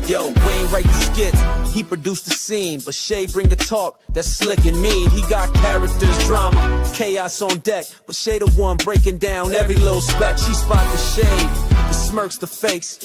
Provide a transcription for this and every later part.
Yo, Wayne write the skits, he produced the scene, but Shay bring the talk that's slick and mean. He got characters, drama, chaos on deck, but Shay the one breaking down every little speck. She spot the shade, the smirks, the fakes,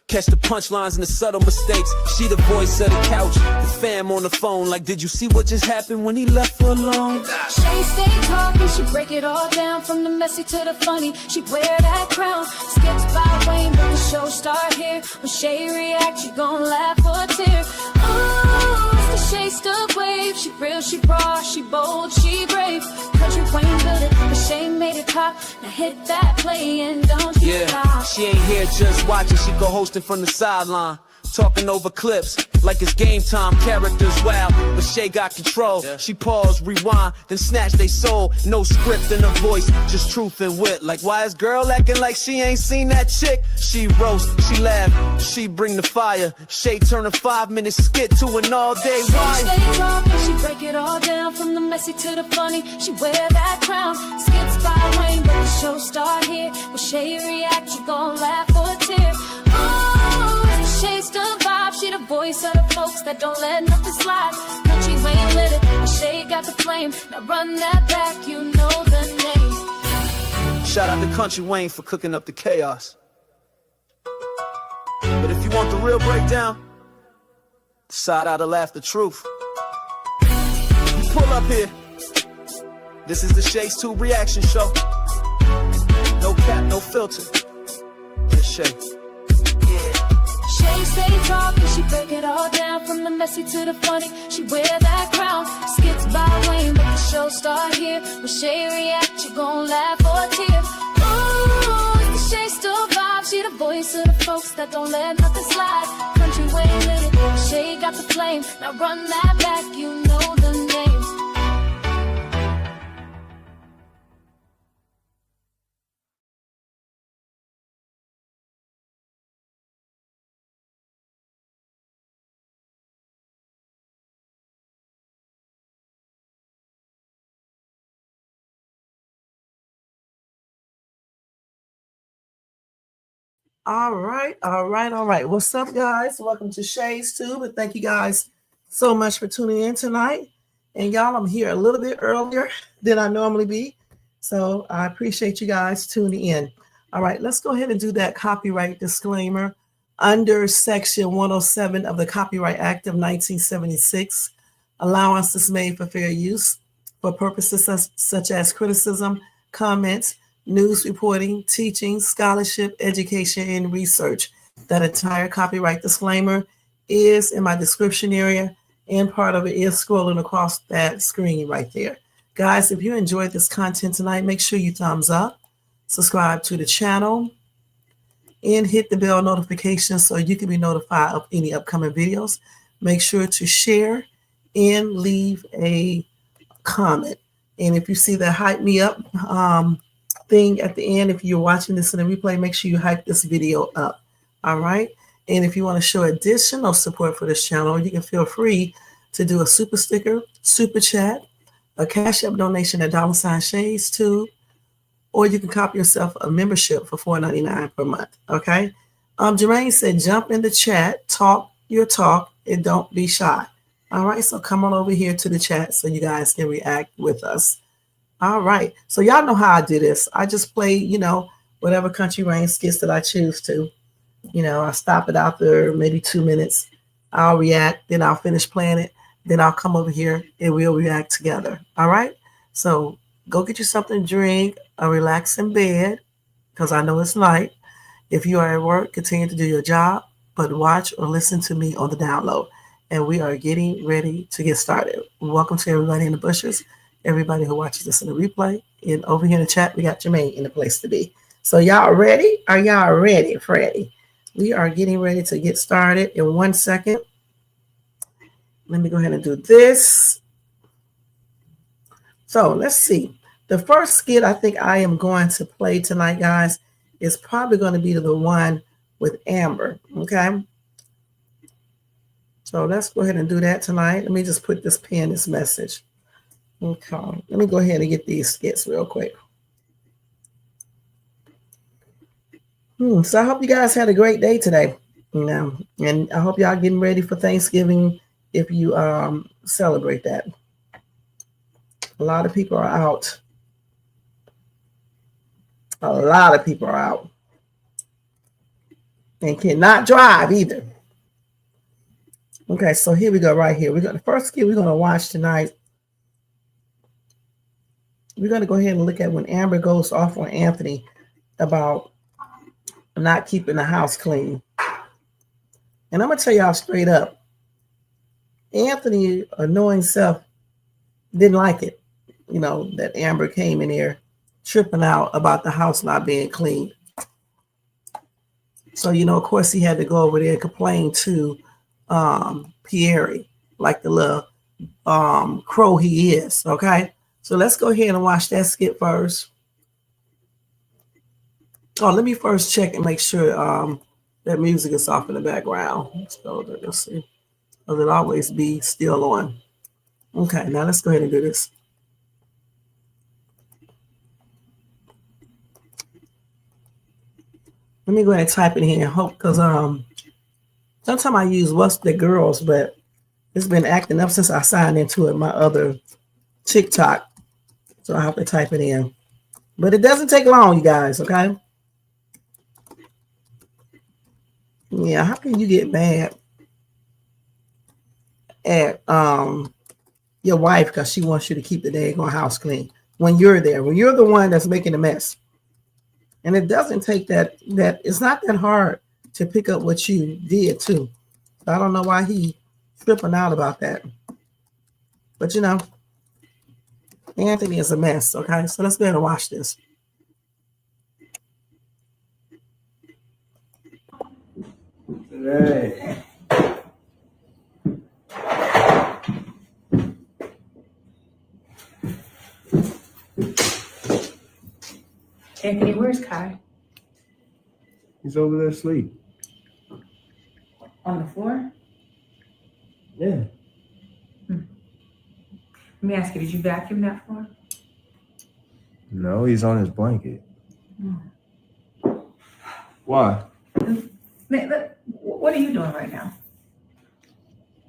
catch the punchlines and the subtle mistakes. She the voice of the couch, the fam on the phone, like, did you see what just happened when he left her alone? Shay stay talking, she break it all down, from the messy to the funny. She wear that crown, skits by Wayne, but the show start here. When Shay react, she gon' laugh or tear. Oh, it's the Shay stuck wave. She real, she raw, she bold, she brave. Kountry Wayne built it, but Shay made it pop. Now hit that play and don't you stop. She ain't here just watching, she go hosting from the sideline, talking over clips like it's game time. Characters wild, but Shay got control. She pause, rewind, then snatch they soul. No script in her voice, just truth and wit. Like, why is girl acting like she ain't seen that chick? She roast, she laugh, she bring the fire. Shay turn a 5-minute skit to an all-day wire. She stay talking, she break it all down, from the messy to the funny. She wear that crown, skits by Wayne, but the show start here. When Shay react, you gon' laugh or tear. Oh, Shay's the vibe, she the voice of the folks that don't let nothing slide. Kountry Wayne lit it, but Shay got the flame. Now run that back, you know the name. Shout out to Kountry Wayne for cooking up the chaos. But if you want the real breakdown, side out to laugh the truth. You pull up here. This is the Shay's 2 reaction show. No cap, no filter. Just Shay. Shay stay talking, she break it all down, from the messy to the funny. She wear that crown, skits by Wayne, but the show start here. When Shay react, you gon' laugh or tear. Ooh, it's the Shay still vibe, she the voice of the folks that don't let nothing slide. Kountry Wayne lit it, Shay got the flame. Now run that back, you know the name. All right. What's up, guys? Welcome to Shay's Tube, and thank you guys so much for tuning in tonight. And y'all, I'm here a little bit earlier than I normally be, so I appreciate you guys tuning in. All right, let's go ahead and do that copyright disclaimer under Section 107 of the Copyright Act of 1976. Allowance is made for fair use for purposes such as criticism, comments, news reporting, teaching, scholarship, education, and research. That entire copyright disclaimer is in my description area, and part of it is scrolling across that screen right there. Guys, if you enjoyed this content tonight, make sure you thumbs up, subscribe to the channel, and hit the bell notification so you can be notified of any upcoming videos. Make sure to share and leave a comment. And if you see the hype me up thing at the end, if you're watching this in a replay, make sure you hype this video up. All right. And if you want to show additional support for this channel, you can feel free to do a super sticker, super chat, a Cash App donation at $Shays Tube, or you can copy yourself a membership for $4.99 per month. Okay. Jermaine said, jump in the chat, talk your talk, and don't be shy. All right. So come on over here to the chat so you guys can react with us. All right. So y'all know how I do this. I just play, whatever Kountry Wayne skits that I choose to. I stop it out there maybe 2 minutes. I'll react, then I'll finish playing it. Then I'll come over here and we'll react together. All right. So go get you something to drink or relax in bed, because I know it's night. If you are at work, continue to do your job, but watch or listen to me on the download. And we are getting ready to get started. Welcome to everybody in the bushes, everybody who watches this in the replay. And over here in the chat, we got Jermaine in the place to be. So y'all ready? Are y'all ready, Freddie? We are getting ready to get started in 1 second. Let me go ahead and do this. So let's see. The first skit I think I am going to play tonight, guys, is probably going to be the one with Amber. Okay. So let's go ahead and do that tonight. Let me just put this message. Okay. Let me go ahead and get these skits real quick. So I hope you guys had a great day today. You know, and I hope y'all getting ready for Thanksgiving if you celebrate that. A lot of people are out. A lot of people are out and cannot drive either. Okay, so here we go right here. We got the first skit we're going to watch tonight. We're going to go ahead and look at when Amber goes off on Anthony about not keeping the house clean. And I'm going to tell y'all straight up, Anthony, annoying self, didn't like it, you know, that Amber came in here tripping out about the house not being clean. So, you know, of course, he had to go over there and complain to Pierre, like the little crow he is, okay? So let's go ahead and watch that skit first. Oh, let me first check and make sure that music is off in the background. So let's see. It'll always be still on. Okay, now let's go ahead and do this. Let me go ahead and type it here. Hope, because sometimes I use What's the Girls, but it's been acting up since I signed into it, my other TikTok. So I have to type it in. But it doesn't take long, you guys, okay? Yeah, how can you get mad at your wife because she wants you to keep the daggone house clean when you're there, when you're the one that's making a mess? And it doesn't take that it's not that hard to pick up what you did too. I don't know why he tripping out about that. But you know, Anthony is a mess, okay? So let's go ahead and watch this. Today. Anthony, where's Kai? He's over there asleep. On the floor? Yeah. Let me ask you, did you vacuum that floor? No, he's on his blanket. No. Why? Man, look, what are you doing right now?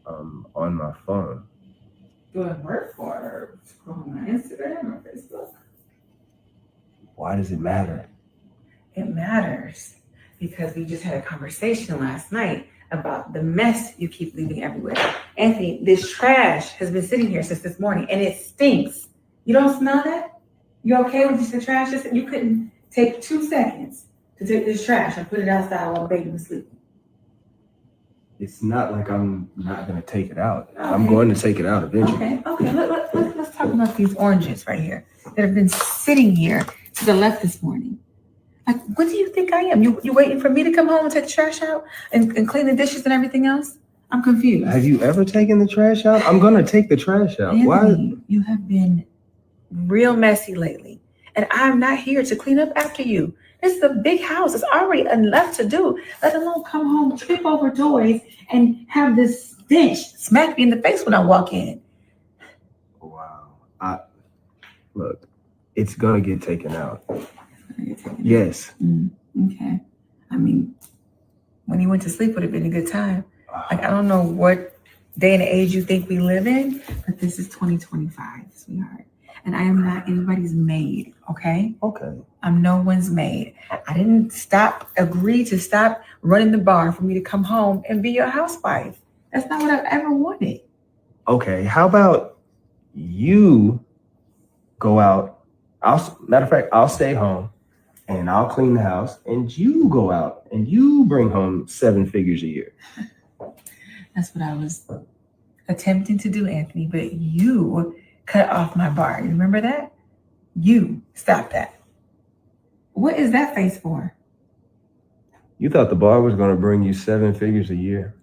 On my phone. Doing work or scrolling on Instagram or Facebook? Why does it matter? It matters because we just had a conversation last night about the mess you keep leaving everywhere. Anthony, this trash has been sitting here since this morning and it stinks. You don't smell that? You okay with just the trash? You couldn't take 2 seconds to take this trash and put it outside while baby was sleeping. It's not like I'm not going to take it out. Okay. I'm going to take it out eventually. Okay. Let's talk about these oranges right here that have been sitting here to the left this morning. Like, what do you think I am? You waiting for me to come home and take the trash out and clean the dishes and everything else? I'm confused. Have you ever taken the trash out? I'm going to take the trash out. Anthony, Why? you have been real messy lately, and I'm not here to clean up after you. This is a big house. It's already enough to do, let alone come home, trip over toys, and have this stench smack me in the face when I walk in. Wow. Look, it's going to get taken out. Yes. Okay. I mean, when you went to sleep would have been a good time. Like, I don't know what day and age you think we live in, but this is 2025, sweetheart. And I am not anybody's maid, okay? Okay. I'm no one's maid. I didn't agree to stop running the bar for me to come home and be your housewife. That's not what I've ever wanted. Okay. How about you go out? Matter of fact, I'll stay home and I'll clean the house, and you go out and you bring home 7 figures a year. That's what I was attempting to do, Anthony, but you cut off my bar. You remember that? You stop that. What is that face for? You thought the bar was going to bring you 7 figures a year?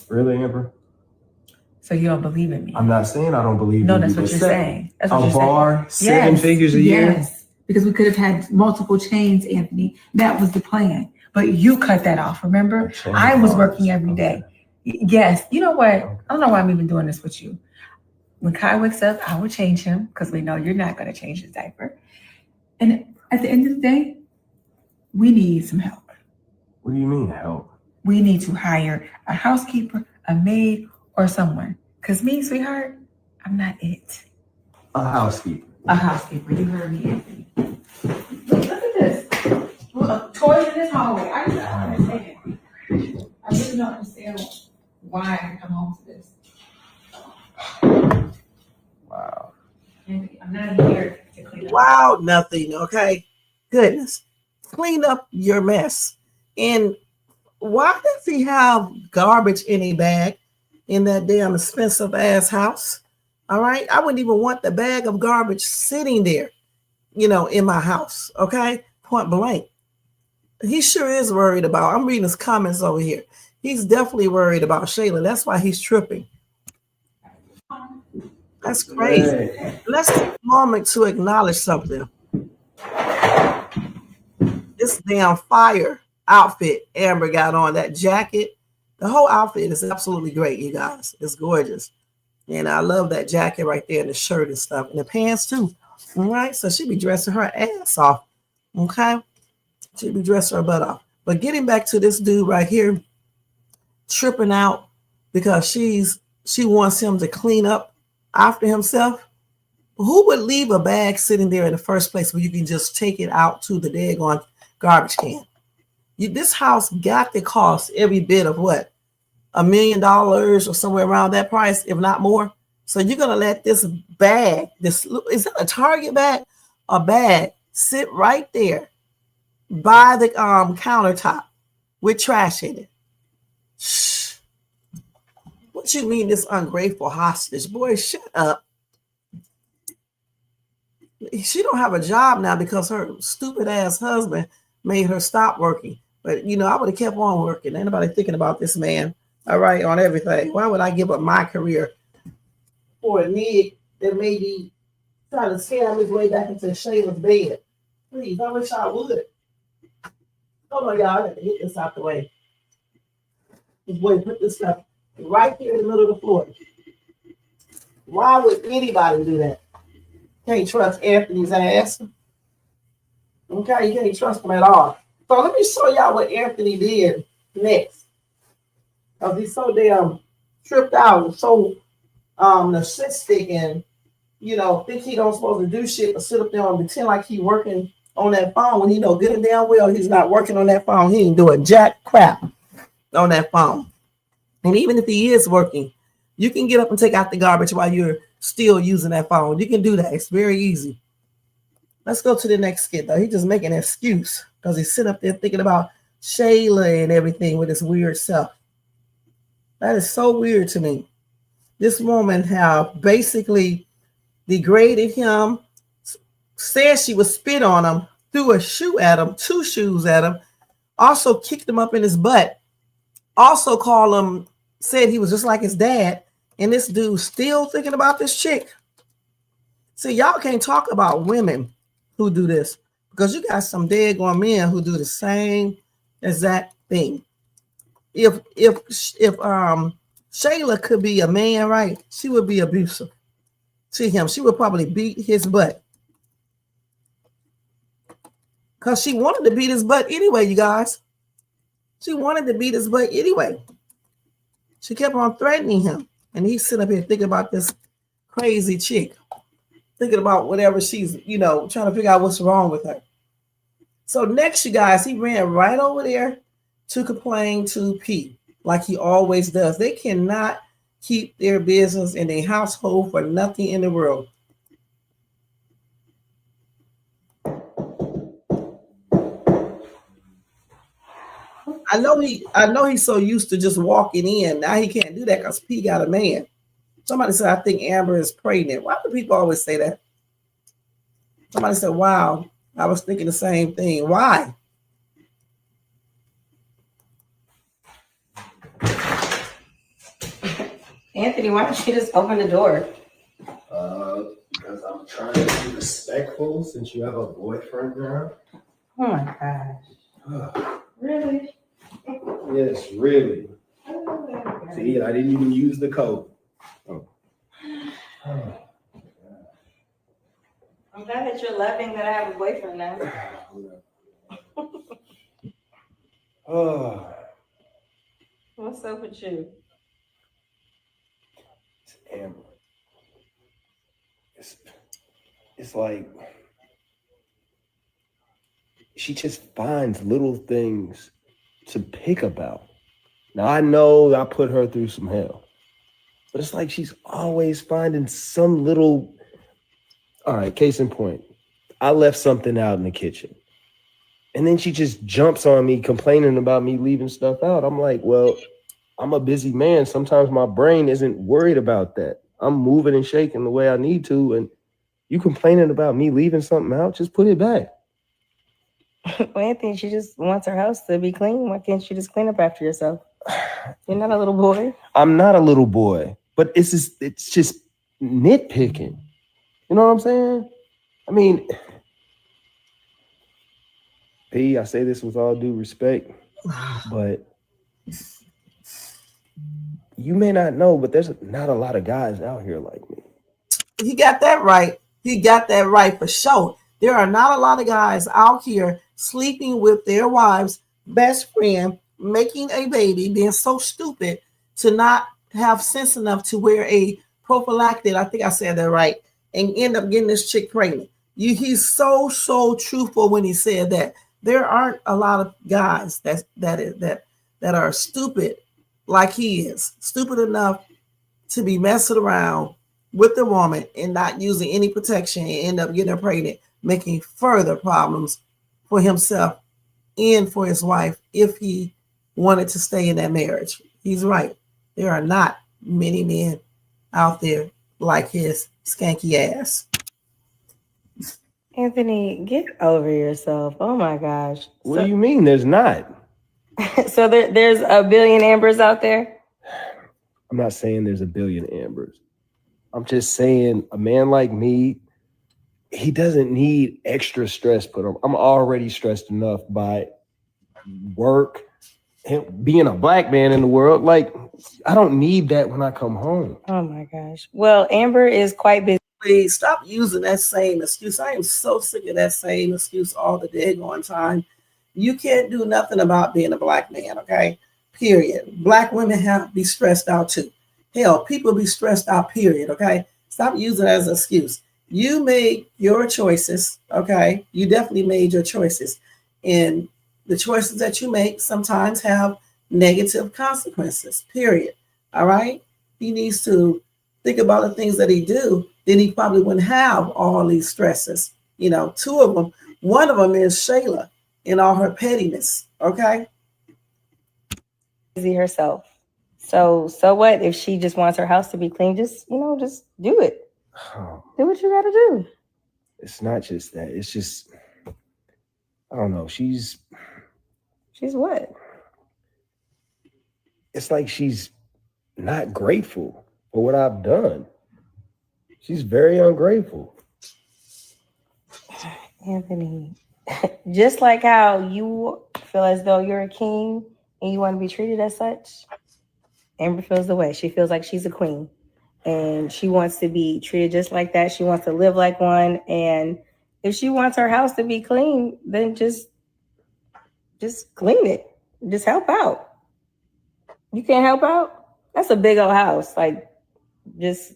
Really, Amber? So you don't believe in me? I'm not saying I don't believe No, in that's you. what you're saying. That's what A you're bar, saying. 7 figures a year? Yes, because we could have had multiple chains, Anthony. That was the plan. But you cut that off, remember? I was working every day. Yes, you know what? I don't know why I'm even doing this with you. When Kai wakes up, I will change him because we know you're not going to change his diaper. And at the end of the day, we need some help. What do you mean help? we need to hire a housekeeper, a maid, or someone. Because me, sweetheart, I'm not it. A housekeeper. A housekeeper. You heard me, Anthony. Look at this. Look, toys in this hallway. I don't understand. I really don't understand why I come home to this. Wow. Anthony, I'm not here to clean up. Wow, nothing. Okay. Goodness. Clean up your mess. And why does he have garbage in a bag in that damn expensive ass house? All right. I wouldn't even want the bag of garbage sitting there, in my house. Okay. Point blank. He sure is worried about, I'm reading his comments over here. He's definitely worried about Shayla. That's why he's tripping. That's crazy. Hey. Let's take a moment to acknowledge something. This damn fire outfit Amber got on, that jacket. The whole outfit is absolutely great, you guys. It's gorgeous. And I love that jacket right there and the shirt and stuff. And the pants too. All right. So she be dressing her ass off. Okay. She be dressing her butt off. But getting back to this dude right here, tripping out because she wants him to clean up after himself. Who would leave a bag sitting there in the first place where you can just take it out to the daggone garbage can? This house got to cost every bit of what? $1 million or somewhere around that price, if not more. So you're going to let this bag, is that a Target bag? A bag sit right there by the countertop with trash in it. Shh. What you mean this ungrateful hostage? Boy, shut up. She don't have a job now because her stupid ass husband made her stop working. But, I would have kept on working. Ain't nobody thinking about this man, all right, on everything. Why would I give up my career for a nigga that may be trying to scam his way back into Shayla's bed? Please, I wish I would. Hold on, y'all. I got to get this out the way. This boy put this stuff right here in the middle of the floor. Why would anybody do that? Can't trust Anthony's ass. Okay, you can't trust him at all. So let me show y'all what Anthony did next. Because he's so damn tripped out and so narcissistic and, think he don't supposed to do shit but sit up there and pretend like he working on that phone when he know good and damn well he's not working on that phone. He ain't doing jack crap on that phone. And even if he is working, you can get up and take out the garbage while you're still using that phone. You can do that. It's very easy. Let's go to the next skit, though. He's just making an excuse because he's sitting up there thinking about Shayla and everything with his weird self. That is so weird to me. This woman have basically degraded him, said she would spit on him, threw a shoe at him, 2 shoes at him, also kicked him up in his butt, also called him, said he was just like his dad, and this dude still thinking about this chick. See, y'all can't talk about women who do this because you got some daggone men who do the same exact thing. If Shayla could be a man, right, she would be abusive to him. She would probably beat his butt because she wanted to beat his butt anyway, you guys. She wanted to beat his butt anyway. She kept on threatening him, and he's sitting up here thinking about this crazy chick, thinking about whatever she's, trying to figure out what's wrong with her. So next, you guys, he ran right over there to complain to P, like he always does. They cannot keep their business in their household for nothing in the world. I know he's so used to just walking in. Now he can't do that because P got a man. Somebody said, I think Amber is pregnant. Why do people always say that? Somebody said, wow, I was thinking the same thing. Why? Anthony, why don't you just open the door? Because I'm trying to be respectful since you have a boyfriend now. Oh my gosh. Really? Yes, really. See, I didn't even use the code. Oh. I'm glad that you're loving that I have a boyfriend now. What's up with you? Amber. It's like she just finds little things to pick about. Now I know I put her through some hell, but it's like she's always finding some little. All right, case in point, I left something out in the kitchen, and then she just jumps on me complaining about me leaving stuff out. I'm like, well, I'm a busy man. Sometimes my brain isn't worried about that. I'm moving and shaking the way I need to, and you complaining about me leaving something out, just put it back. Well, Anthony, she just wants her house to be clean. Why can't you just clean up after yourself? You're not a little boy. I'm not a little boy, but it's just nitpicking. You know what I'm saying? I mean, P, I say this with all due respect, but you may not know, but there's not a lot of guys out here like me. He got that right. He got that right for sure. There are not a lot of guys out here sleeping with their wives' best friend, making a baby, being so stupid to not have sense enough to wear a prophylactic. I think I said that right, and end up getting this chick pregnant. He's so truthful when he said that. There aren't a lot of guys that are stupid like he is, stupid enough to be messing around with the woman and not using any protection and end up getting her pregnant, making further problems for himself and for his wife if he wanted to stay in that marriage. He's right. There are not many men out there like his skanky ass. Anthony, get over yourself. Oh my gosh. What do you mean there's not? So there's a billion Ambers out there? I'm not saying there's a billion Ambers. I'm just saying a man like me, he doesn't need extra stress put on. I'm already stressed enough by work and being a black man in the world. Like, I don't need that when I come home. Oh my gosh. Well, Amber is quite busy. Please stop using that same excuse. I am so sick of that same excuse all the daggone time. You can't do nothing about being a black man, okay? Period. Black women have to be stressed out too. Hell, people be stressed out, period, okay? Stop using it as an excuse. You made your choices, okay? You definitely made your choices. And the choices that you make sometimes have negative consequences, period. All right? He needs to think about the things that he do. Then he probably wouldn't have all these stresses. You know, two of them. One of them is Shayla in all her pettiness, okay? Busy herself. So what if she just wants her house to be clean? Just do it. Do what you gotta do. It's not just that. It's just, I don't know. She's what? It's like she's not grateful for what I've done. She's very ungrateful. Anthony, just like how you feel as though you're a king and you want to be treated as such, Amber feels the way. She feels like she's a queen and she wants to be treated just like that. She wants to live like one. And if she wants her house to be clean, then just clean it. Just help out. You can't help out? That's a big old house. Like, just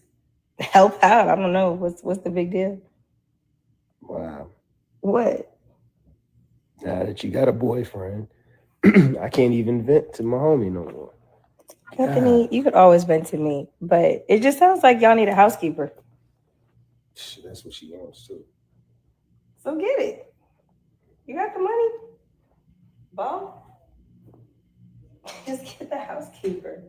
help out. I don't know. What's the big deal? Wow. What? Now that you got a boyfriend, I can't even vent to my homie no more. Bethany, you could always vent to me, but it just sounds like y'all need a housekeeper. That's what she wants too. So get it. You got the money? Ball? Just get the housekeeper.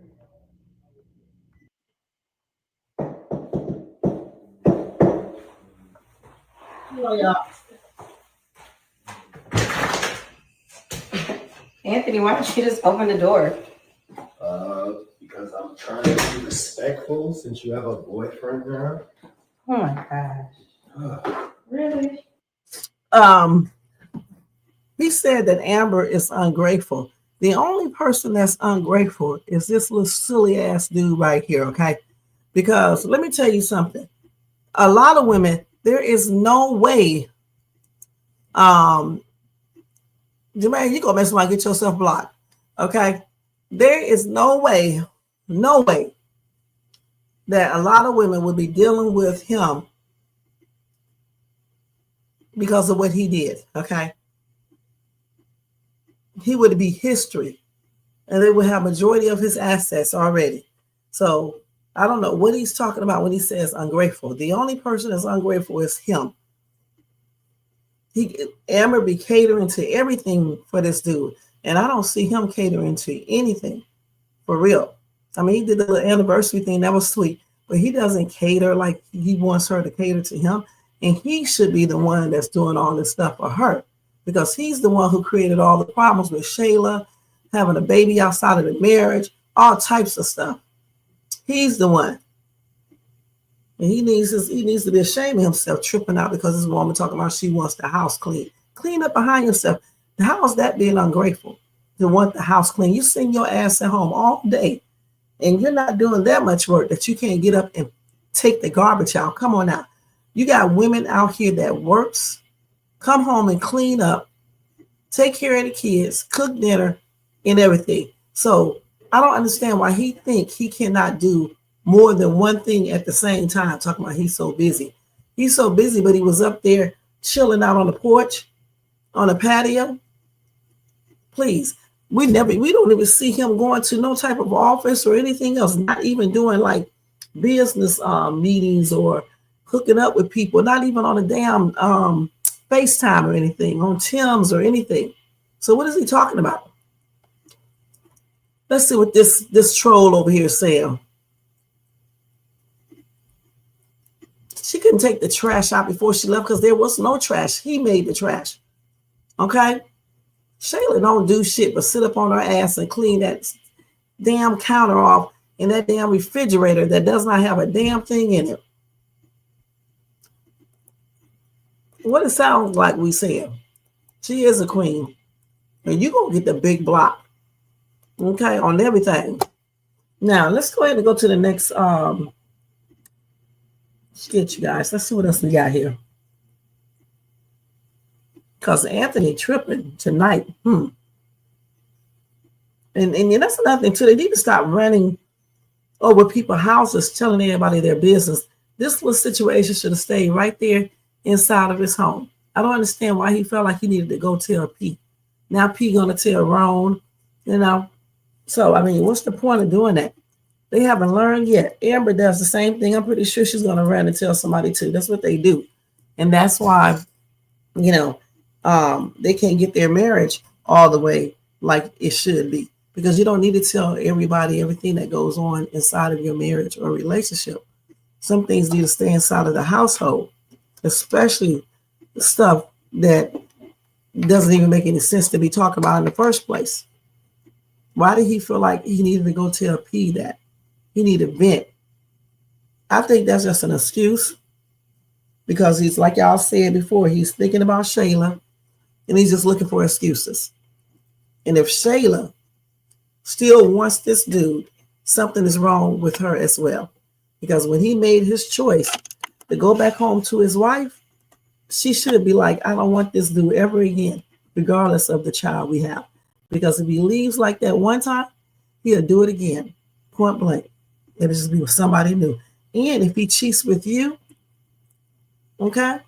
Anthony, why don't you just open the door? Because I'm trying to be respectful since you have a boyfriend now. Oh my gosh. Really? He said that Amber is ungrateful. The only person that's ungrateful is this little silly ass dude right here, okay? Because let me tell you something. A lot of women, there is no way. Jermaine, you gonna mess around and get yourself blocked, okay? There is no way that a lot of women would be dealing with him because of what he did, okay? He would be history, and they would have majority of his assets already. So I don't know what he's talking about when he says ungrateful. The only person that's ungrateful is him. Amber be catering to everything for this dude, and I don't see him catering to anything for real. I mean, he did the little anniversary thing, that was sweet, but he doesn't cater like he wants her to cater to him, and he should be the one that's doing all this stuff for her, because he's the one who created all the problems with Shayla, having a baby outside of the marriage, all types of stuff. He's the one. And he needs to be ashamed of himself, tripping out because this woman talking about she wants the house clean. Clean up behind yourself. How is that being ungrateful to want the house clean? You sitting your ass at home all day and you're not doing that much work that you can't get up and take the garbage out. Come on now. You got women out here that works, come home and clean up, take care of the kids, cook dinner and everything. So I don't understand why he think he cannot do more than one thing at the same time, talking about he's so busy. He's so busy, but he was up there chilling out on the porch, on the patio. Please, we don't even see him going to no type of office or anything else, not even doing like business meetings or hooking up with people, not even on a damn FaceTime or anything, on Tim's or anything. So what is he talking about? Let's see what this troll over here is saying. She couldn't take the trash out before she left because there was no trash. He made the trash. Okay? Shayla don't do shit but sit up on her ass and clean that damn counter off in that damn refrigerator that does not have a damn thing in it. What it sounds like we said. She is a queen. And you're going to get the big block. Okay? On everything. Now, let's go ahead and go to the next skit, you guys. Let's see what else we got here. Because Anthony tripping tonight. And that's another thing too. They need to stop running over people's houses, telling everybody their business. This little situation should have stayed right there inside of his home. I don't understand why he felt like he needed to go tell P. Now P gonna tell Ron, you know. So I mean, what's the point of doing that? They haven't learned yet. Amber does the same thing. I'm pretty sure she's going to run and tell somebody too. That's what they do. And that's why, you know, they can't get their marriage all the way like it should be. Because you don't need to tell everybody everything that goes on inside of your marriage or relationship. Some things need to stay inside of the household, especially the stuff that doesn't even make any sense to be talking about in the first place. Why did he feel like he needed to go tell P that? He needed to vent. I think that's just an excuse because he's, like y'all said before, he's thinking about Shayla and he's just looking for excuses. And if Shayla still wants this dude, something is wrong with her as well. Because when he made his choice to go back home to his wife, she should be like, I don't want this dude ever again, regardless of the child we have. Because if he leaves like that one time, he'll do it again, point blank. It'll just be with somebody new. And if he cheats with you, okay,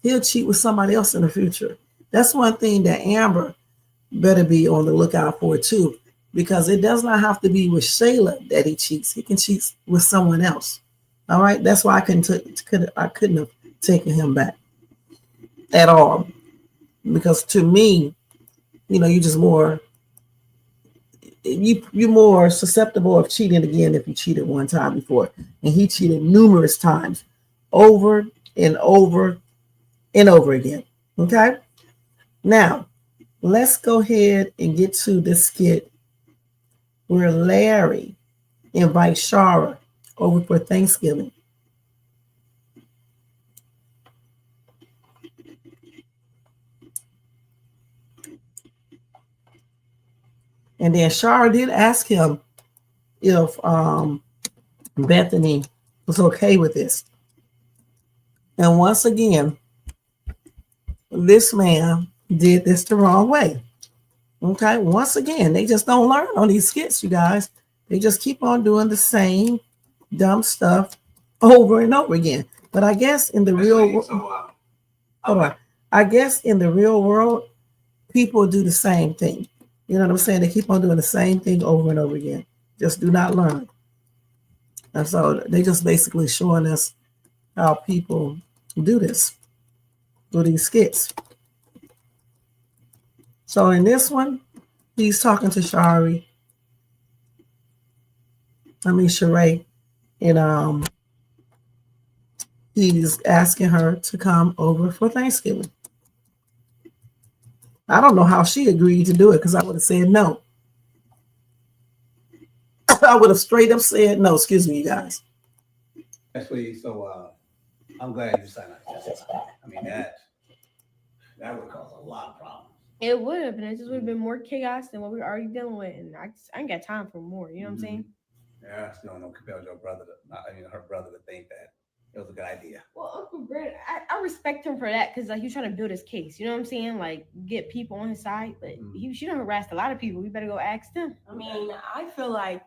he'll cheat with somebody else in the future. That's one thing that Amber better be on the lookout for too, because it does not have to be with Shayla that he cheats. He can cheat with someone else. All right, that's why I couldn't have taken him back at all, because to me, you know, you're more susceptible of cheating again if you cheated one time before, and he cheated numerous times, over and over and over again. Okay, now let's go ahead and get to this skit where Larry invites Sharra over for Thanksgiving. And then Sharra did ask him if Bethany was okay with this. And once again, this man did this the wrong way. Okay, once again, they just don't learn on these skits, you guys. They just keep on doing the same dumb stuff over and over again. But I guess in the real world, hold on. I guess in the real world, people do the same thing. You know what I'm saying? They keep on doing the same thing over and over again. Just do not learn. And so they just basically showing us how people do this, do these skits. So in this one, he's talking to Sharra, and he's asking her to come over for Thanksgiving. I don't know how she agreed to do it because I would have said no. I would have straight up said no. Excuse me, you guys. Actually, so I'm glad you signed up. I mean that would cause a lot of problems. It would have, and it just would have been more chaos than what we were already dealing with. And I ain't got time for more. You know what I'm saying? Yeah, I still don't compel your brother her brother to think that it was a good idea. Well, Uncle Brett, I respect him for that because like he's trying to build his case. You know what I'm saying? Like get people on his side. But she done harassed a lot of people. We better go ask them. I mean, I feel like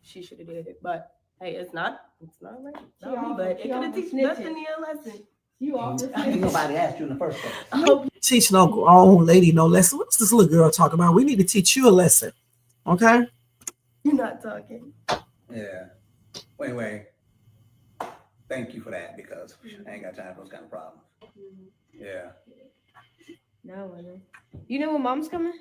she should have did it, but hey, it's not right. But it could have teach Bethany a lesson. You offer. Nobody asked you in the first place. Teach no grown lady no lesson. What's this little girl talking about? We need to teach you a lesson. Okay? You're not talking. Yeah. Anyway, thank you for that because I ain't got time for those kind of problems. Yeah. No, I know. You know when mom's coming?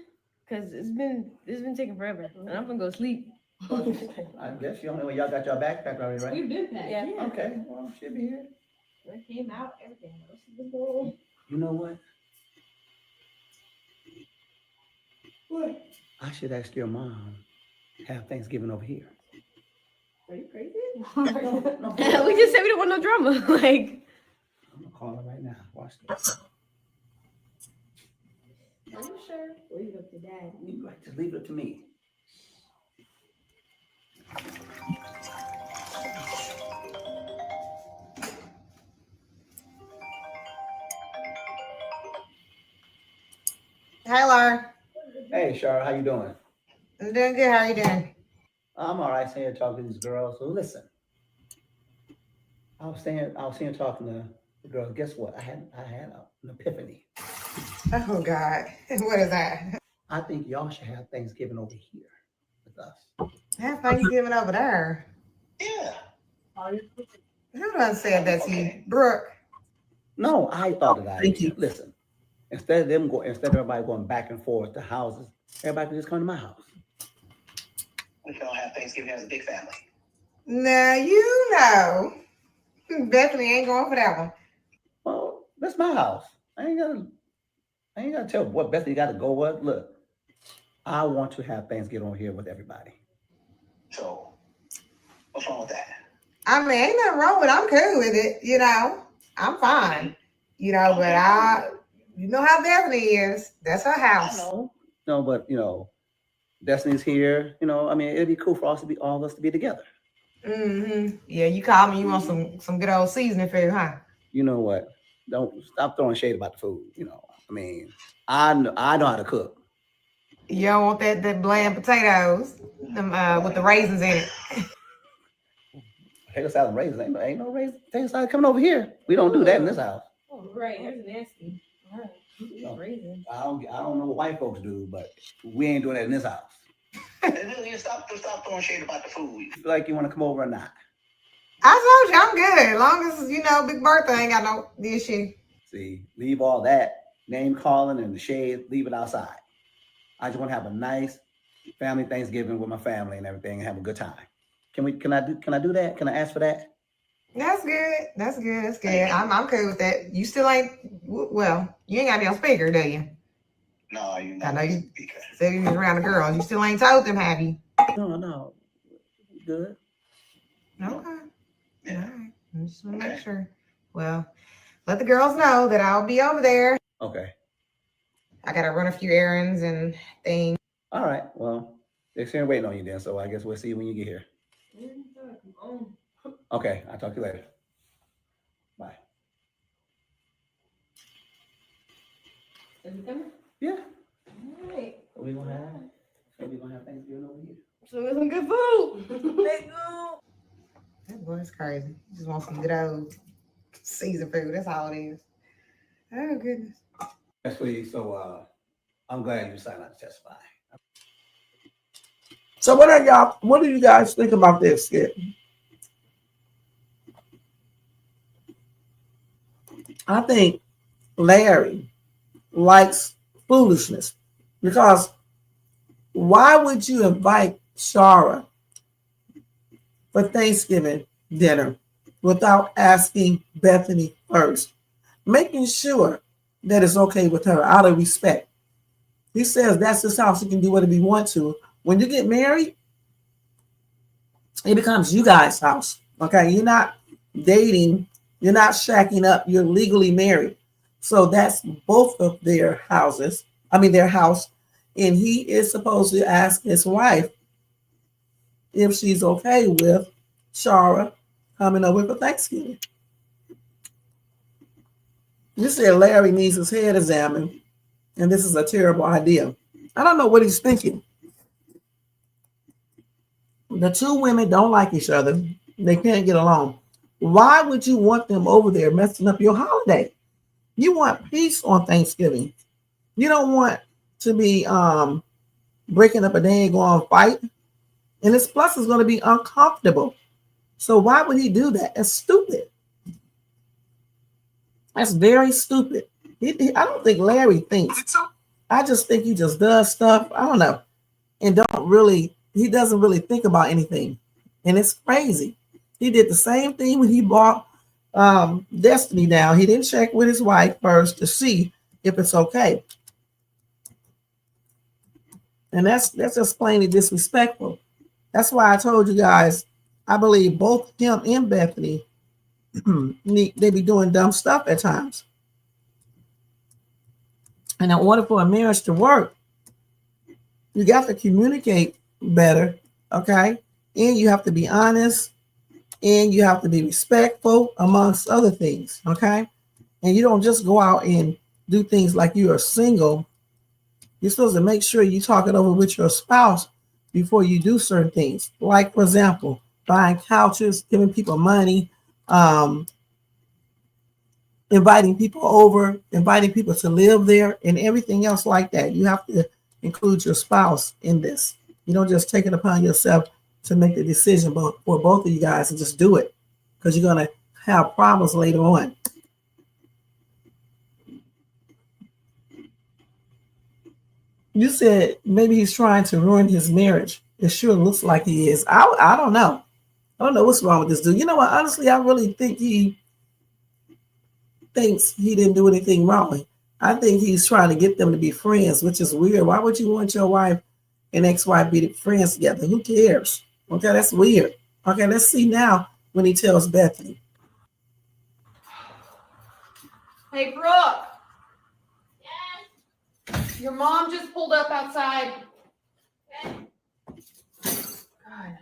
Cause it's been taking forever, and I'm gonna go sleep. I guess you don't know when y'all got your backpack already, right? We've been packed. Yeah. Okay. Well, she'll be here. It came out, everything. You know what? What? I should ask your mom to have Thanksgiving over here. Are you crazy? No, We just said we don't want no drama. Like, I'm gonna call her right now. Watch this. are you sure? Leave it up to Dad. Just leave it up to me. Hi, Laura. Hey, Sharra, how you doing? I'm doing good. How are you doing? I'm all right. Sitting here talking to these girls. So listen, I was sitting talking to the girls. Guess what? I had an epiphany. Oh, God. What is that? I think y'all should have Thanksgiving over here with us. Have Thanksgiving over there. Yeah. Who done said that to you? Brooke. No, I thought of that. Thank you. Listen, instead of everybody going back and forth to houses, everybody can just come to my house. We can all have Thanksgiving as a big family. Now, you know, Bethany ain't going for that one. Well, that's my house. I ain't gotta tell what Bethany got to go with. Look, I want to have Thanksgiving over here with everybody. So, what's wrong with that? I mean, ain't nothing wrong with it. I'm cool with it. You know, I'm fine. You know, but you know how Bethany is. That's her house. I know. No, but you know, Destiny's here. You know, I mean, it'd be cool for us to be all of us to be together. Mm-hmm. Yeah, you called me. You want some good old seasoning food, huh? You know what? Don't stop throwing shade about the food. You know, I mean, I know how to cook. You don't want that bland potatoes with the raisins in it. Potato salad and raisins. Ain't no raisin potato salad coming over here. We don't do that in this house. Oh, right. That's nasty. All right. No. Raisins. I don't know what white folks do, but we ain't doing that in this house. Stop throwing shade about the food. You feel like you want to come over or not? I told you I'm good. As long as, you know, Big Bertha ain't got no issue. See, leave all that name calling and the shade, leave it outside. I just want to have a nice family Thanksgiving with my family and everything and have a good time. Can I do that? Can I ask for that? That's good. I'm cool with that. You still ain't, well, you ain't got no speaker, do you? No, you know. I know you said you was around the girls. You still ain't told them, have you? No. Good. Okay. Yeah. All right. I just want to make sure. Well, let the girls know that I'll be over there. Okay. I got to run a few errands and things. All right. Well, they're sitting waiting on you then, so I guess we'll see you when you get here. Okay. I'll talk to you later. Bye. Is it coming? Yeah. Right. What we gonna have? What we gonna have Thanksgiving over here? So it's some good food. Let's go. That boy's crazy. He just wants some good old season food. That's all it is. Oh goodness. Yes, please. So I'm glad you decided not to testify. So what do you guys think about this skit? I think Larry likes foolishness because why would you invite Sharra for Thanksgiving dinner without asking Bethany first, making sure that it's okay with her out of respect? He says that's his house. He can do whatever he wants to. When you get married, it becomes you guys' house. Okay, you're not dating, you're not shacking up, you're legally married. So that's both of their houses. I mean, their house. And he is supposed to ask his wife if she's okay with Sharra coming over for Thanksgiving. You said Larry needs his head examined, and this is a terrible idea. I don't know what he's thinking. The two women don't like each other. They can't get along. Why would you want them over there messing up your holiday? You want peace on Thanksgiving. You don't want to be breaking up a day and going fight. And this plus is going to be uncomfortable. So why would he do that? That's stupid. That's very stupid. I don't think Larry thinks. I just think he just does stuff. I don't know. And he doesn't really think about anything. And it's crazy. He did the same thing when he brought Destiny down. He didn't check with his wife first to see if it's okay. And that's just plainly disrespectful. That's why I told you guys, I believe both him and Bethany, they be doing dumb stuff at times. And in order for a marriage to work, you got to communicate better, okay? And you have to be honest, and you have to be respectful, amongst other things, okay? And you don't just go out and do things like you are single. You're supposed to make sure you talk it over with your spouse before you do certain things. Like, for example, buying couches, giving people money, inviting people over, inviting people to live there, and everything else like that. You have to include your spouse in this. You don't just take it upon yourself to make the decision for both of you guys and just do it, because you're going to have problems later on. You said maybe he's trying to ruin his marriage. It sure looks like he is. I don't know. I don't know what's wrong with this dude. You know what? Honestly, I really think he thinks he didn't do anything wrong. I think he's trying to get them to be friends, which is weird. Why would you want your wife and ex-wife be friends together? Who cares? Okay, that's weird. Okay, let's see now when he tells Bethany. Hey, Brooke. Yes. Your mom just pulled up outside. Okay. God.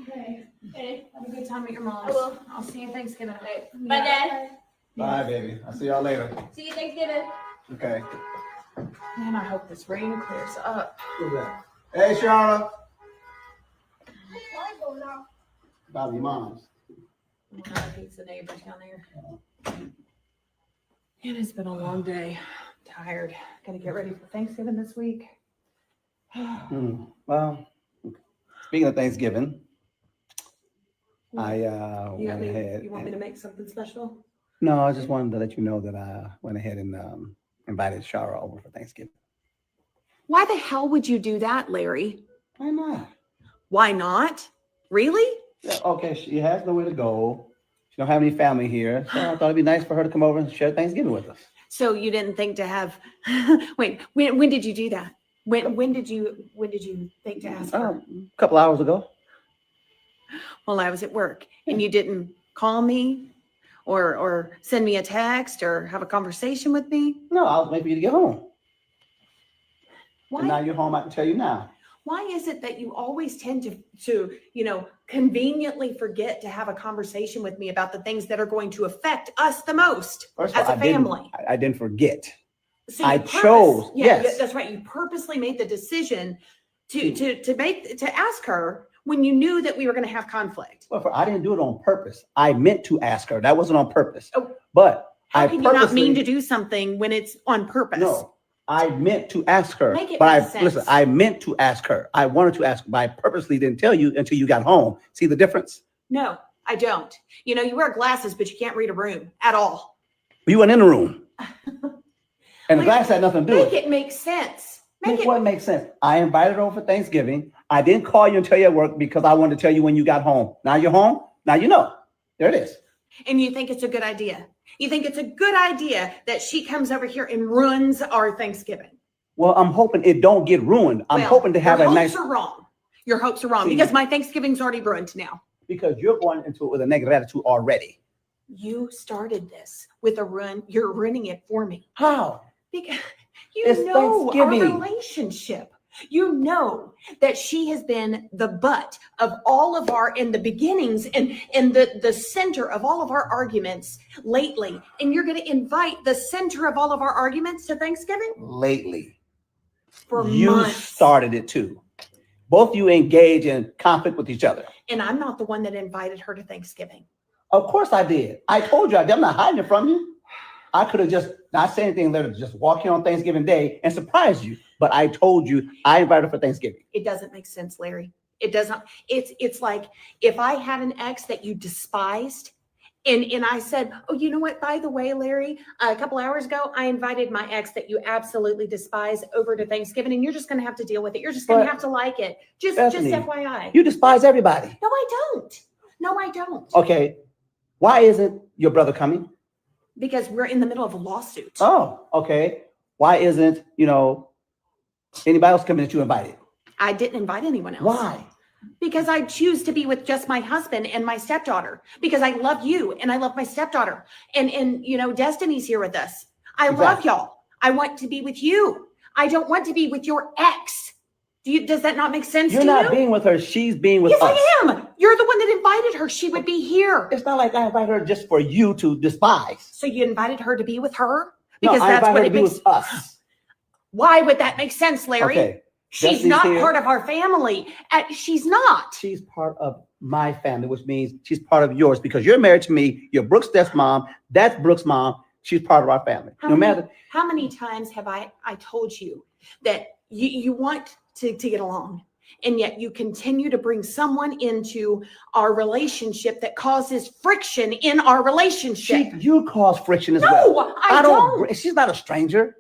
Okay. Okay. Have a good time at your mom's. I will. I'll see you Thanksgiving. Okay. Bye, Dad. Bye, baby. I'll see y'all later. See you Thanksgiving. Okay. Man, I hope this rain clears up. Who's that? Hey, Sharra. About your mom's. One of the pizza neighbors down there. And it's been a long day. I'm tired. Gotta get ready for Thanksgiving this week. Well, speaking of Thanksgiving, I went ahead. You want me to make something special? No, I just wanted to let you know that I went ahead and invited Sharra over for Thanksgiving. Why the hell would you do that, Larry? Why not? Why not? Really? Yeah, okay, she has nowhere to go. She don't have any family here, so I thought it'd be nice for her to come over and share Thanksgiving with us. So you didn't think to have? Wait, when did you do that? When did you think to ask her? A couple hours ago. Well, I was at work, and you didn't call me, or send me a text, or have a conversation with me. No, I was waiting for you to get home. Why? And now you're home. I can tell you now. Why is it that you always tend to conveniently forget to have a conversation with me about the things that are going to affect us the most First as of all, a family? I didn't forget. So I you chose, yes. that's right. You purposely made the decision to ask her when you knew that we were going to have conflict. Well, I didn't do it on purpose. I meant to ask her. That wasn't on purpose. Oh, But how I can you not mean to purposely- do something when it's on purpose? No, I meant to ask her. Make it But make sense. listen, I meant to ask her. I wanted to ask, but I purposely didn't tell you until you got home. See the difference? No, I don't. You know, you wear glasses, but you can't read a room at all. You weren't in the room. And the glass had nothing to do with Make it make sense. Make what makes sense. I invited her over for Thanksgiving. I didn't call you and tell you at work because I wanted to tell you when you got home. Now you're home. Now you know. There it is. And you think it's a good idea. You think it's a good idea that she comes over here and ruins our Thanksgiving. Well, I'm hoping it don't get ruined. I'm hoping to have a nice. Your hopes are wrong. Your hopes are wrong See, because my Thanksgiving's already ruined now. Because you're going into it with a negative attitude already. You started this with a run. You're ruining it for me. How? Because It's you know our Thanksgiving. relationship. You know that she has been the butt of all of our, in the beginnings and the center of all of our arguments lately. And you're going to invite the center of all of our arguments to Thanksgiving? Lately. For You months. started it too. Both you engage in conflict with each other. And I'm not the one that invited her to Thanksgiving. Of course I did. I told you I did. I'm not hiding it from you. I could have just not said anything, let her just walk in on Thanksgiving Day and surprise you. But I told you I invited her for Thanksgiving. It doesn't make sense, Larry. It doesn't. It's like if I had an ex that you despised and I said, oh, you know what, by the way, Larry, a couple hours ago, I invited my ex that you absolutely despise over to Thanksgiving and you're just going to have to deal with it. You're just going to have to like it. Just Bethany, FYI. You despise everybody. No, I don't. No, I don't. Okay. Why isn't your brother coming? Because we're in the middle of a lawsuit. Oh, okay. Why isn't, anybody else coming that you invited? I didn't invite anyone else. Why? Because I choose to be with just my husband and my stepdaughter. Because I love you and I love my stepdaughter. And Destiny's here with us. I love y'all. I want to be with you. I don't want to be with your ex. Does that not make sense to you? You're not being with her. She's being with us. Yes, I am. You're the one that invited her. She would be here. It's not like I invited her just for you to despise. So you invited her to be with her? No, Because I that's invited what her it to be makes. with us. Why would that make sense, Larry? Okay. She's Destiny's not here. part of our family. She's not. She's part of my family, which means she's part of yours because you're married to me. You're Brooke's stepmom. That's Brooke's mom. She's part of our family. How many times have I told you that you want to get along? And yet you continue to bring someone into our relationship that causes friction in our relationship. You cause friction as No, well. I don't. She's not a stranger.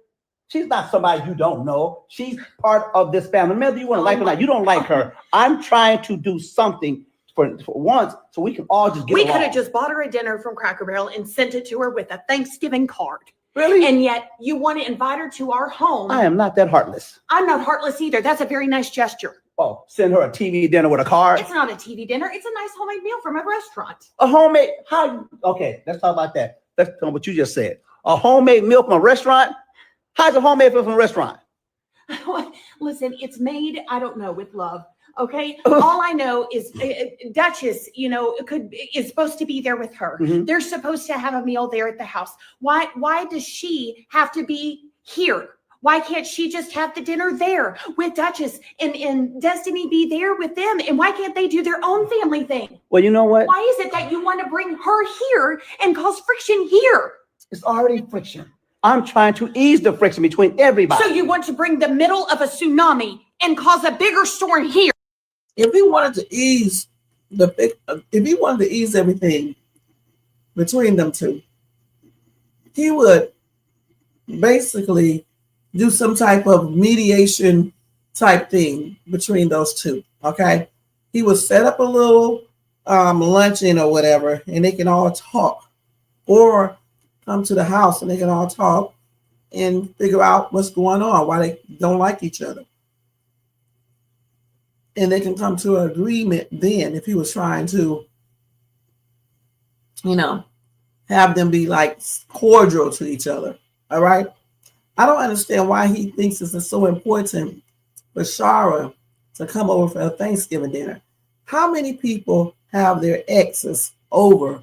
She's not somebody you don't know. She's part of this family. Whether you want to like her or not, you don't like her. I'm trying to do something for once so we can all just get along. We could have just bought her a dinner from Cracker Barrel and sent it to her with a Thanksgiving card. Really? And yet you want to invite her to our home. I am not that heartless. I'm not heartless either. That's a very nice gesture. Oh, send her a TV dinner with a card? It's not a TV dinner. It's a nice homemade meal from a restaurant. A homemade, okay, let's talk about that. Let's talk about what you just said. A homemade meal from a restaurant? How's a homemade meal from a restaurant? Listen, it's made, I don't know, with love. Okay. All I know is Duchess, is supposed to be there with her. Mm-hmm. They're supposed to have a meal there at the house. Why does she have to be here? Why can't she just have the dinner there with Duchess and Destiny be there with them? And why can't they do their own family thing? Well, you know what? Why is it that you want to bring her here and cause friction here? It's already friction. I'm trying to ease the friction between everybody. So you want to bring the middle of a tsunami and cause a bigger storm here? If he wanted to ease everything between them two, he would basically do some type of mediation type thing between those two. Okay, he would set up a little luncheon or whatever, and they can all talk, or come to the house and they can all talk and figure out what's going on, why they don't like each other. And they can come to an agreement then if he was trying to, have them be like cordial to each other. All right. I don't understand why he thinks this is so important for Sharra to come over for a Thanksgiving dinner. How many people have their exes over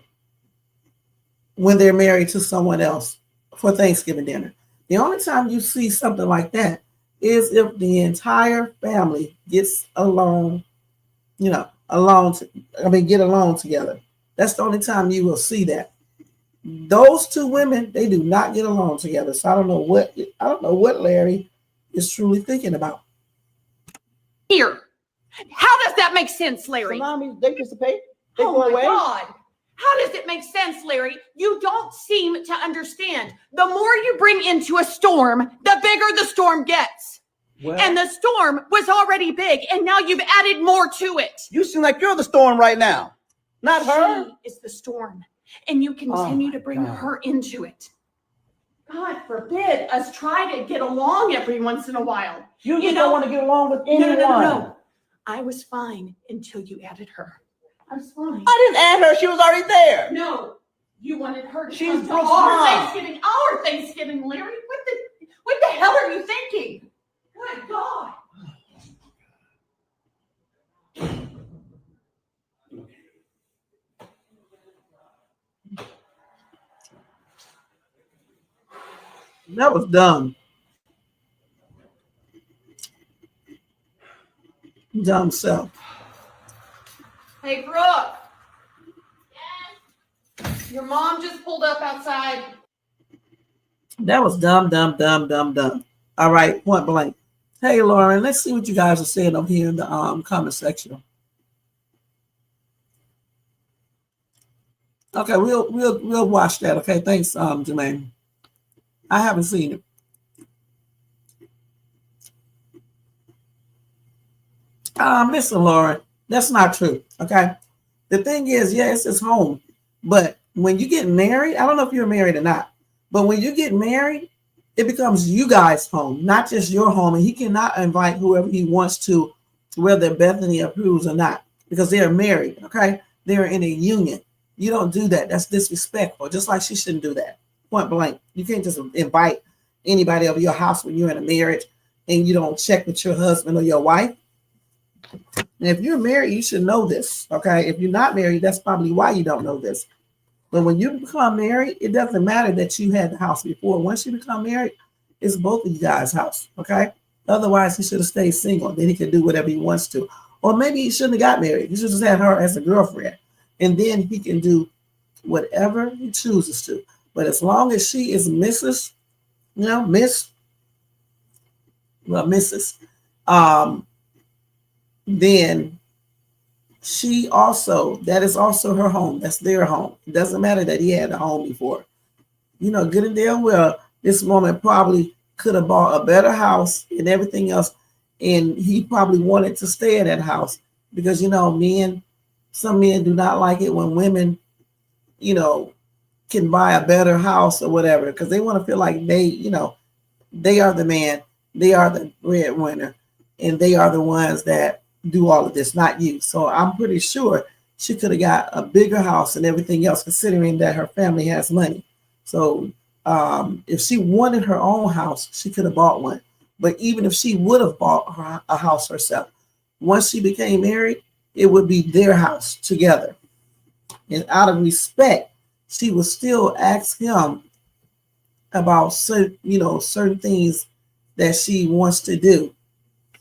when they're married to someone else for Thanksgiving dinner? The only time you see something like that is if the entire family gets along, get along together. That's the only time you will see that. Those two women, they do not get along together. So I don't know what Larry is truly thinking about. Here. How does that make sense, Larry? Tsunamis, they dissipate. They Oh go my away. God. How does it make sense, Larry? You don't seem to understand. The more you bring into a storm, the bigger the storm gets. Well, And the storm was already big, and now you've added more to it. you seem like you're the storm right now, not her. She is the storm, and you continue to bring God. her into it. God forbid us try to get along every once in a while. You don't want to get along with anyone. No. I was fine until you added her. I was fine. I didn't add her. She was already there. No, you wanted her to She's come to Brooke's our mom. Thanksgiving. Our Thanksgiving, Larry. What the hell are you thinking? Good God. That was dumb. Dumb self. Hey, Brooke. Yes. Your mom just pulled up outside. That was dumb. All right, point blank. Hey, Lauren, let's see what you guys are saying over here in the comment section. Okay, we'll watch that. Okay, thanks, Jermaine. I haven't seen it. Listen, Lauren, that's not true. Okay, the thing is, yes, it's home, but when you get married, I don't know if you're married or not, but when you get married, it becomes you guys' home, not just your home, and he cannot invite whoever he wants to, whether Bethany approves or not, because they are married. Okay, they're in a union. You don't do that. That's disrespectful. Just like she shouldn't do that. Point blank. You can't just invite anybody over your house when you're in a marriage and you don't check with your husband or your wife. And if you're married, you should know this. Okay. If you're not married, that's probably why you don't know this. But when you become married, it doesn't matter that you had the house before. Once you become married, it's both of you guys' house. Okay. Otherwise, he should have stayed single. Then he can do whatever he wants to. Or maybe he shouldn't have got married. He should have had her as a girlfriend. And then he can do whatever he chooses to. But as long as she is Mrs., then she also, that is also her home. That's their home. It doesn't matter that he had a home before. Good and damn well, this woman probably could have bought a better house and everything else. And he probably wanted to stay in that house because, some men do not like it when women, can buy a better house or whatever, because they want to feel like they are the man, they are the breadwinner, and they are the ones that do all of this, not you. So I'm pretty sure she could have got a bigger house and everything else, considering that her family has money. So if she wanted her own house, she could have bought one. But even if she would have bought a house herself, once she became married, it would be their house together. And out of respect, she would still ask him about certain things that she wants to do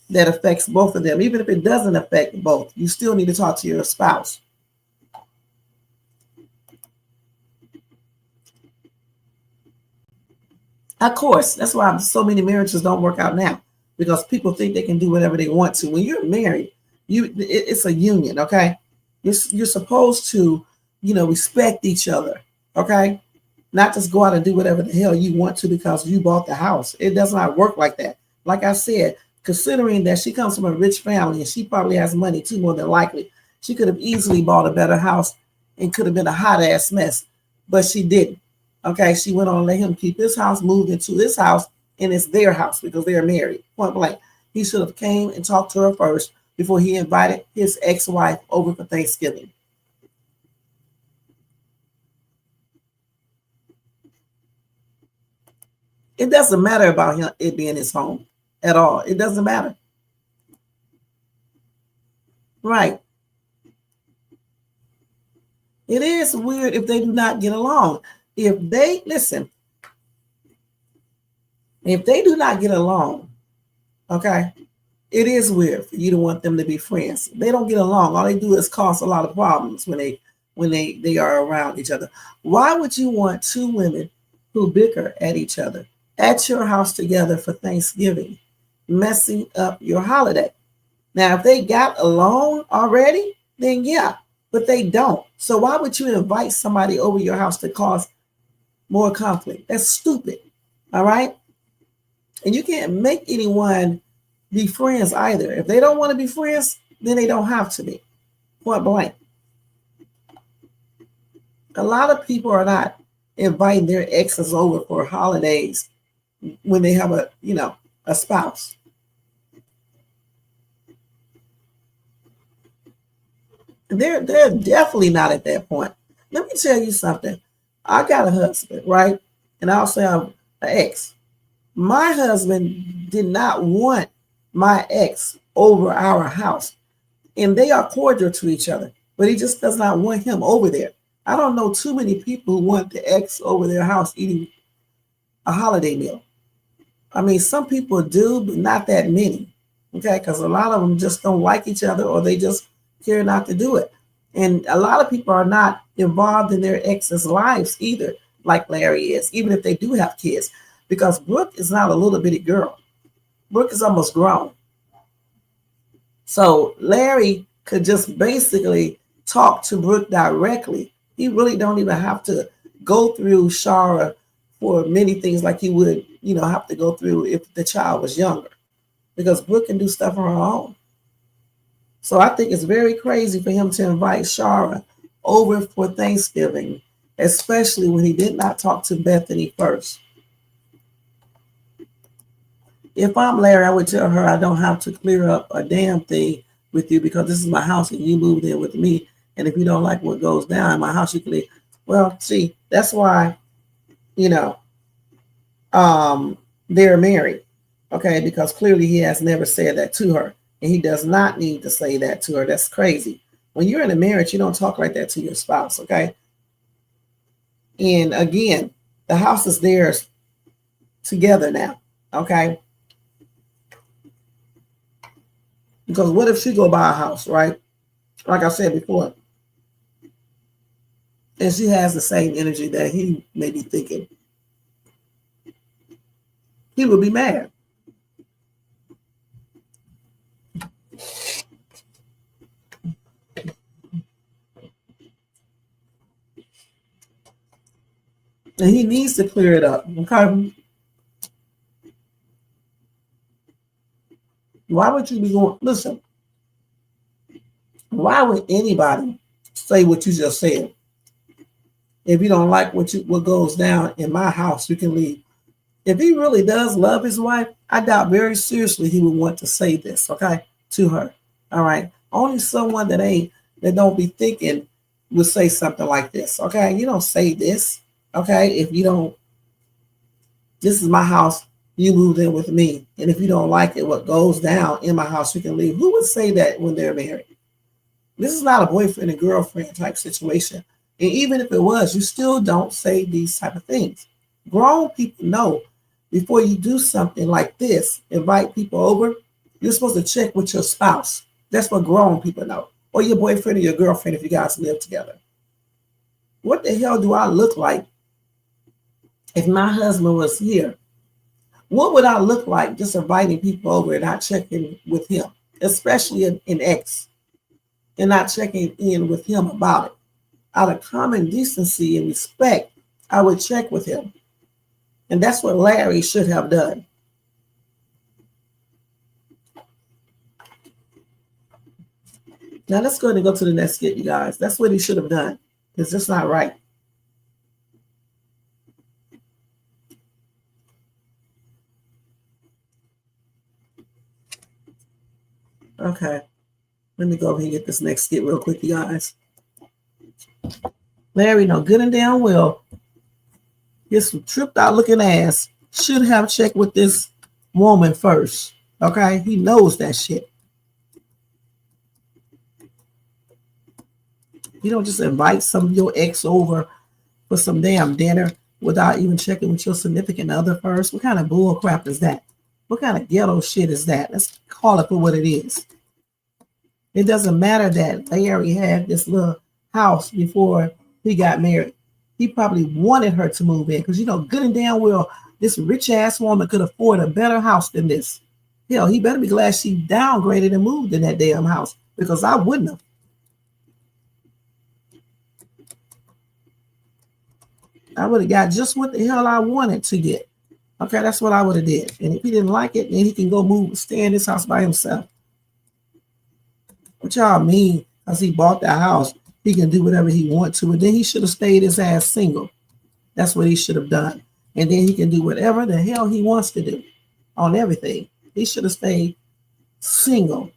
that affects both of them. Even if it doesn't affect both, you still need to talk to your spouse. Of course, that's why so many marriages don't work out now, because people think they can do whatever they want to. When you're married, it's a union, okay? You're supposed to, respect each other, okay? Not just go out and do whatever the hell you want to because you bought the house. It does not work like that. Like I said, considering that she comes from a rich family and she probably has money too, more than likely, she could have easily bought a better house and could have been a hot ass mess, but she didn't. Okay, she went on and let him keep his house, moved into his house, and it's their house because they're married. Point blank. He should have came and talked to her first before he invited his ex-wife over for Thanksgiving. It doesn't matter about him, it being his home at all. It doesn't matter. Right. It is weird if they do not get along. If they, listen, If they do not get along, okay, it is weird for you to want them to be friends. They don't get along. All they do is cause a lot of problems when they are around each other. Why would you want two women who bicker at each other at your house together for Thanksgiving, messing up your holiday? Now, if they got along already, then yeah, but they don't. So why would you invite somebody over your house to cause more conflict? That's stupid. All right. And you can't make anyone be friends either. If they don't want to be friends, then they don't have to be. Point blank. A lot of people are not inviting their exes over for holidays when they have a spouse. They're definitely not at that point. Let me tell you something. I got a husband, right? And I also have an ex. My husband did not want my ex over our house. And they are cordial to each other, but he just does not want him over there. I don't know too many people who want the ex over their house eating a holiday meal. I mean, some people do, but not that many. Okay, because a lot of them just don't like each other, or they just care not to do it. And a lot of people are not involved in their ex's lives either, like Larry is, even if they do have kids, because Brooke is not a little bitty girl. Brooke is almost grown. So Larry could just basically talk to Brooke directly. He really don't even have to go through Sharra for many things like he would, have to go through if the child was younger, because Brooke can do stuff on her own. So I think it's very crazy for him to invite Sharra over for Thanksgiving, especially when he did not talk to Bethany first. If I'm Larry, I would tell her I don't have to clear up a damn thing with you, because this is my house and you moved in with me. And if you don't like what goes down in my house, you can leave. Well, see, that's why, they're married. Okay, because clearly he has never said that to her. And he does not need to say that to her. That's crazy. When you're in a marriage, you don't talk like that to your spouse, okay? And again, the house is theirs together now, okay? Because what if she go buy a house, right? Like I said before, and she has the same energy that he may be thinking, he would be mad. And he needs to clear it up, okay? Why would you be going, listen, why would anybody say what you just said? If you don't like what goes down in my house, you can leave. If he really does love his wife, I doubt very seriously he would want to say this, okay, to her. All right. Only someone that don't be thinking would say something like this. Okay. You don't say this. Okay. If you don't, this is my house, you moved in with me. And if you don't like it, what goes down in my house, you can leave. Who would say that when they're married? This is not a boyfriend and girlfriend type situation. And even if it was, you still don't say these type of things. Grown people know before you do something like this, invite people over, you're supposed to check with your spouse. That's what grown people know. Or your boyfriend or your girlfriend if you guys live together. What the hell do I look like if my husband was here? What would I look like just inviting people over and not checking with him, especially an ex, and not checking in with him about it? Out of common decency and respect, I would check with him. And that's what Larry should have done. Now let's go ahead and go to the next skit, you guys. That's what he should have done. It's just not right. Okay. Let me go over here and get this next skit real quick, you guys. Larry, no good and damn well, this tripped out looking ass should have checked with this woman first. Okay? He knows that shit. You don't just invite some of your ex over for some damn dinner without even checking with your significant other first? What kind of bull crap is that? What kind of ghetto shit is that? Let's call it for what it is. It doesn't matter that Larry had this little house before he got married. He probably wanted her to move in because, you know, good and damn well, this rich ass woman could afford a better house than this. Hell, he better be glad she downgraded and moved in that damn house because I wouldn't have. I would have got just what the hell I wanted to get. Okay, that's what I would have did. And if he didn't like it, then he can go move, stay in this house by himself. What y'all mean? Because he bought that house, he can do whatever he wants to. And then he should have stayed his ass single. That's what he should have done. And then he can do whatever the hell he wants to do on everything. He should have stayed single.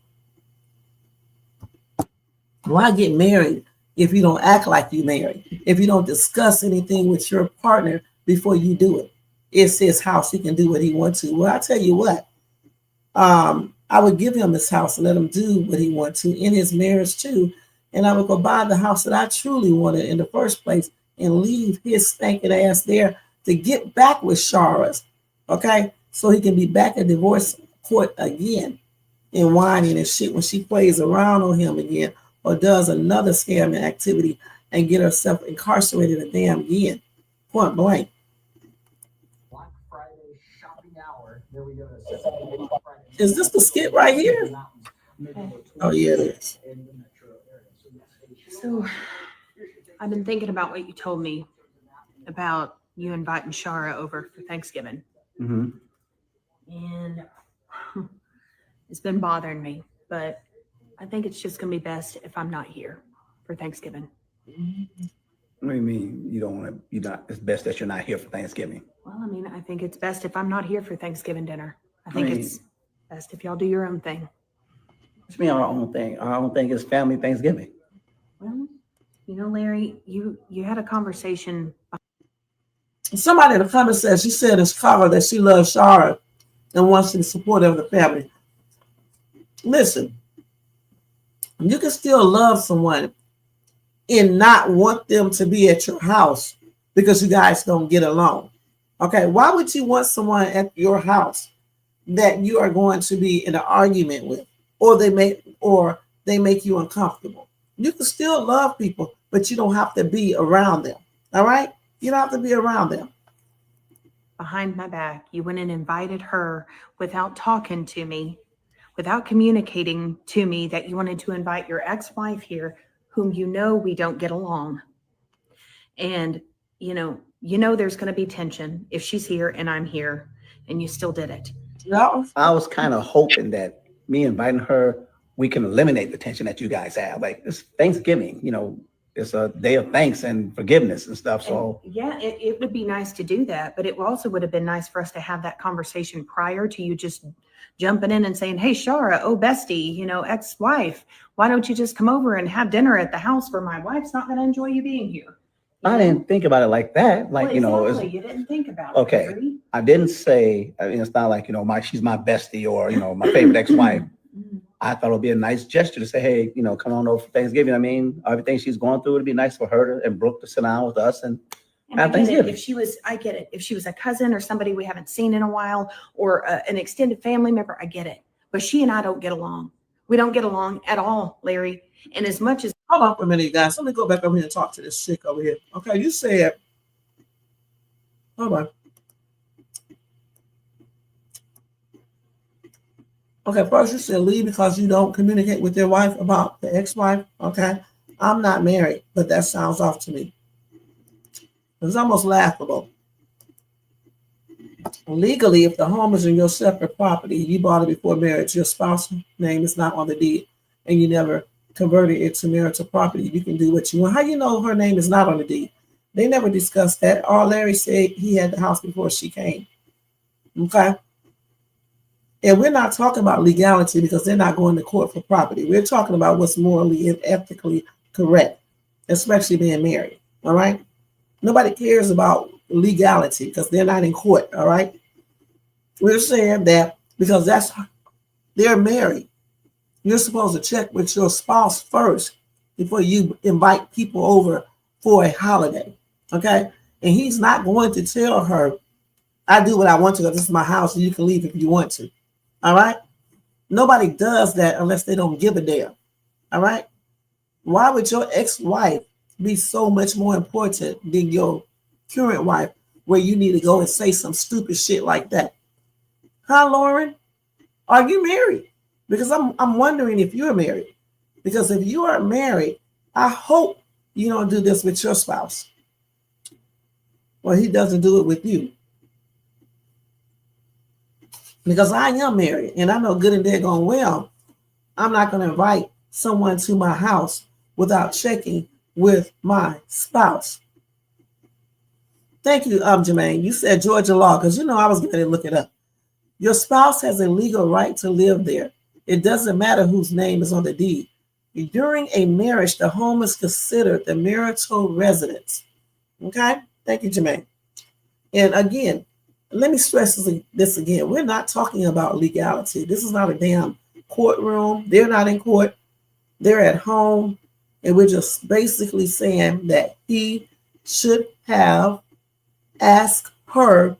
Why get married if you don't act like you married? If you don't discuss anything with your partner before you do it? It's his house. He can do what he wants to. Well, I tell you what, I would give him his house and let him do what he wants to in his marriage too. And I would go buy the house that I truly wanted in the first place and leave his stinking ass there to get back with Sharra's, okay? So he can be back at divorce court again and whining and shit when she plays around on him again or does another scamming activity and get herself incarcerated a damn again, point blank. Black Friday shopping hour. There we go. Is this the skit right here? Oh, yeah, it is. So I've been thinking about what you told me about you inviting Sharra over for Thanksgiving. Mm-hmm. And it's been bothering me, but I think it's just going to be best if I'm not here for Thanksgiving. What do you mean you don't want to, it's best that you're not here for Thanksgiving? Well, I mean, I think it's best if I'm not here for Thanksgiving dinner. I think it's best if y'all do your own thing. What you mean our own thing? Our own thing is family Thanksgiving. Well, you know, Larry, you had a conversation. Somebody in the comments said she said in Chicago that she loves Sharra and wants the support of the family. Listen, you can still love someone and not want them to be at your house because you guys don't get along. Okay, why would you want someone at your house that you are going to be in an argument with, or they make you uncomfortable? You can still love people, but you don't have to be around them. All right? You don't have to be around them. Behind my back, you went and invited her without talking to me, without communicating to me that you wanted to invite your ex-wife here, whom you know we don't get along. And, you know there's going to be tension if she's here and I'm here, and you still did it. No. I was kind of hoping that me inviting her, we can eliminate the tension that you guys have. Like, it's Thanksgiving, it's a day of thanks and forgiveness and stuff. So and yeah, it would be nice to do that, but it also would have been nice for us to have that conversation prior to you just jumping in and saying, hey, Sharra, oh, bestie, ex-wife, why don't you just come over and have dinner at the house where my wife's not going to enjoy you being here? I didn't think about it like that. Like, well, exactly. You didn't think about it. Okay. Larry. I didn't say, it's not like, she's my bestie or, my favorite ex-wife. I thought it would be a nice gesture to say, hey, come on over for Thanksgiving. I mean, everything she's going through, it'd be nice for her and Brooke to sit down with us and have Thanksgiving. I get it. If she was a cousin or somebody we haven't seen in a while or an extended family member, I get it. But she and I don't get along. We don't get along at all, Larry. And as much as... Hold on for a minute, you guys. Let me go back over here and talk to this chick over here. Okay, you said... Hold on. Okay, first you said leave because you don't communicate with your wife about the ex-wife. Okay, I'm not married, but that sounds off to me. It's almost laughable. Legally, if the home is in your separate property, you bought it before marriage, your spouse's name is not on the deed, and you never converted it to marital property, you can do what you want. How you know her name is not on the deed? They never discussed that. All Larry said, he had the house before she came. Okay? And we're not talking about legality because they're not going to court for property. We're talking about what's morally and ethically correct, especially being married. All right? Nobody cares about legality because they're not in court. All right? We're saying that because they're married, you're supposed to check with your spouse first before you invite people over for a holiday. Okay? And he's not going to tell her, I do what I want to, this is my house, and you can leave if you want to. All right? Nobody does that unless they don't give a damn. All right? Why would your ex-wife be so much more important than your current wife, where you need to go and say some stupid shit like that? Huh, Lauren? Are you married? Because I'm wondering if you're married. Because if you are married, I hope you don't do this with your spouse. Well, he doesn't do it with you. Because I am married, and I know good and dead going well, I'm not going to invite someone to my house without checking with my spouse. Thank you, Jermaine. You said Georgia law, because you know I was going to look it up. Your spouse has a legal right to live there. It doesn't matter whose name is on the deed. During a marriage, the home is considered the marital residence. Okay? Thank you, Jermaine. And again, let me stress this again. We're not talking about legality. This is not a damn courtroom. They're not in court. They're at home. And we're just basically saying that he should have asked her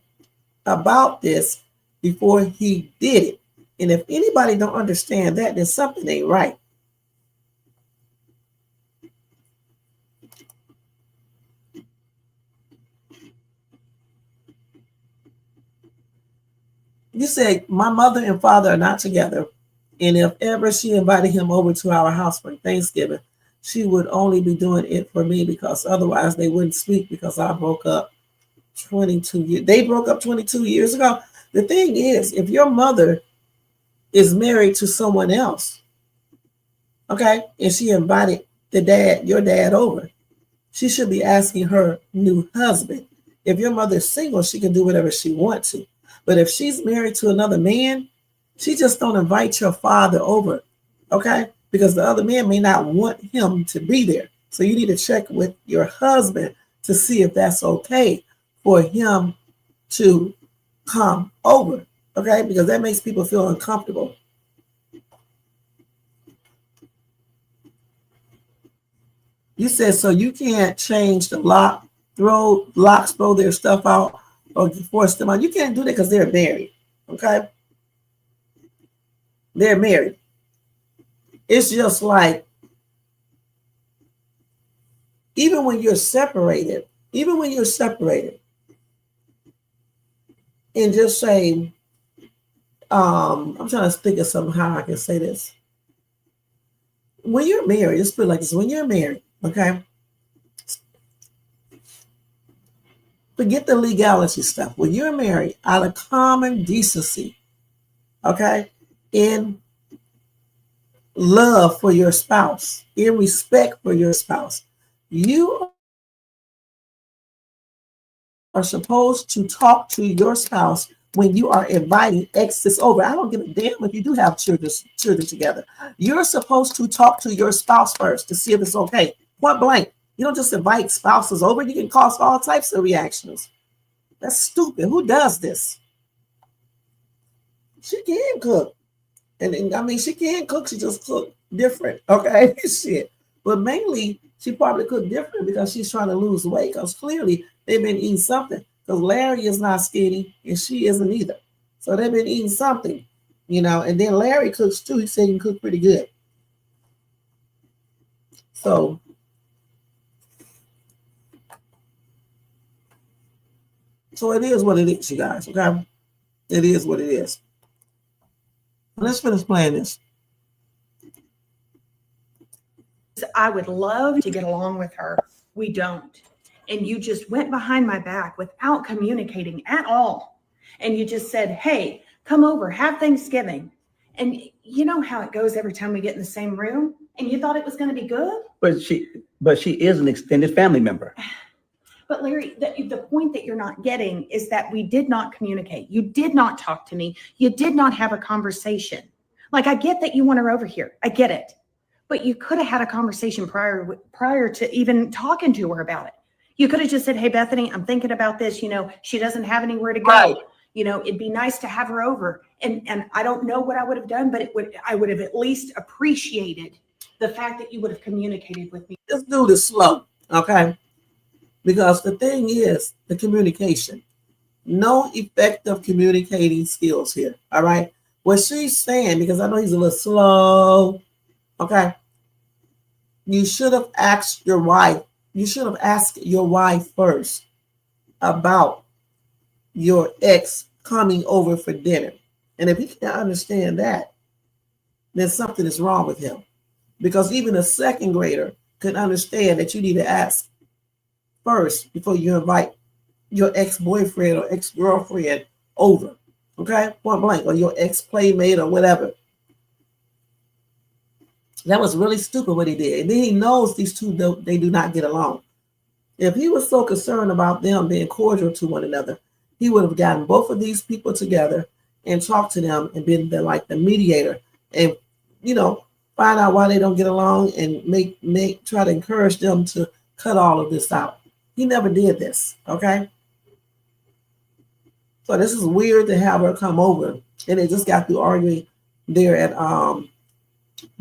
about this before he did it. And if anybody don't understand that, then something ain't right. You say, my mother and father are not together. And if ever she invited him over to our house for Thanksgiving, she would only be doing it for me, because otherwise they wouldn't speak, because I broke up 22 years. They broke up 22 years ago. The thing is, if your mother is married to someone else, okay, and she invited your dad over, she should be asking her new husband. If your mother's single, she can do whatever she wants to. But if she's married to another man, she just don't invite your father over, okay? Because the other man may not want him to be there. So you need to check with your husband to see if that's okay for him to come over, okay? Because that makes people feel uncomfortable. You said, so you can't change the lock, throw their stuff out or force them out. You can't do that because they're married, okay? They're married. It's just like, even when you're separated, and just say, I'm trying to think of something how I can say this. When you're married, let's put it like this. When you're married, okay, forget the legality stuff. When you're married, out of common decency, okay, in love for your spouse, in respect for your spouse, you are supposed to talk to your spouse when you are inviting exes over. I don't give a damn if you do have children together. You're supposed to talk to your spouse first to see if it's okay. Point blank. You don't just invite spouses over. You can cause all types of reactions. That's stupid. Who does this? She can cook. And I mean, she can cook. She just cook different. Okay? Shit. But mainly, she probably cooked different because she's trying to lose weight, because clearly they've been eating something. Because Larry is not skinny and she isn't either. So they've been eating something, you know. And then Larry cooks too. He said he can cook pretty good. So it is what it is, you guys. Okay? It is what it is. Let's finish playing this. I would love to get along with her. We don't. And you just went behind my back without communicating at all. And you just said, hey, come over, have Thanksgiving. And you know how it goes every time we get in the same room? And you thought it was going to be good? But she is an extended family member. But Larry, the point that you're not getting is that we did not communicate. You did not talk to me. You did not have a conversation. Like, I get that you want her over here. I get it. But you could have had a conversation prior to even talking to her about it. You could have just said, hey, Bethany, I'm thinking about this. You know, she doesn't have anywhere to go. Right. You know, it'd be nice to have her over. And I don't know what I would have done, but I would have at least appreciated the fact that you would have communicated with me. This dude is slow, okay? Because the thing is the communication. No effective communicating skills here. All right. What she's saying, because I know he's a little slow. Okay. You should have asked your wife. You should have asked your wife first about your ex coming over for dinner. And if he can't understand that, then something is wrong with him. Because even a second grader could understand that you need to ask first before you invite your ex-boyfriend or ex-girlfriend over. Okay? Point blank, or your ex-playmate or whatever. That was really stupid what he did. And then he knows these two, they do not get along. If he was so concerned about them being cordial to one another, he would have gotten both of these people together and talked to them and been like the mediator and, find out why they don't get along and try to encourage them to cut all of this out. He never did this, okay? So this is weird to have her come over, and they just got through arguing there at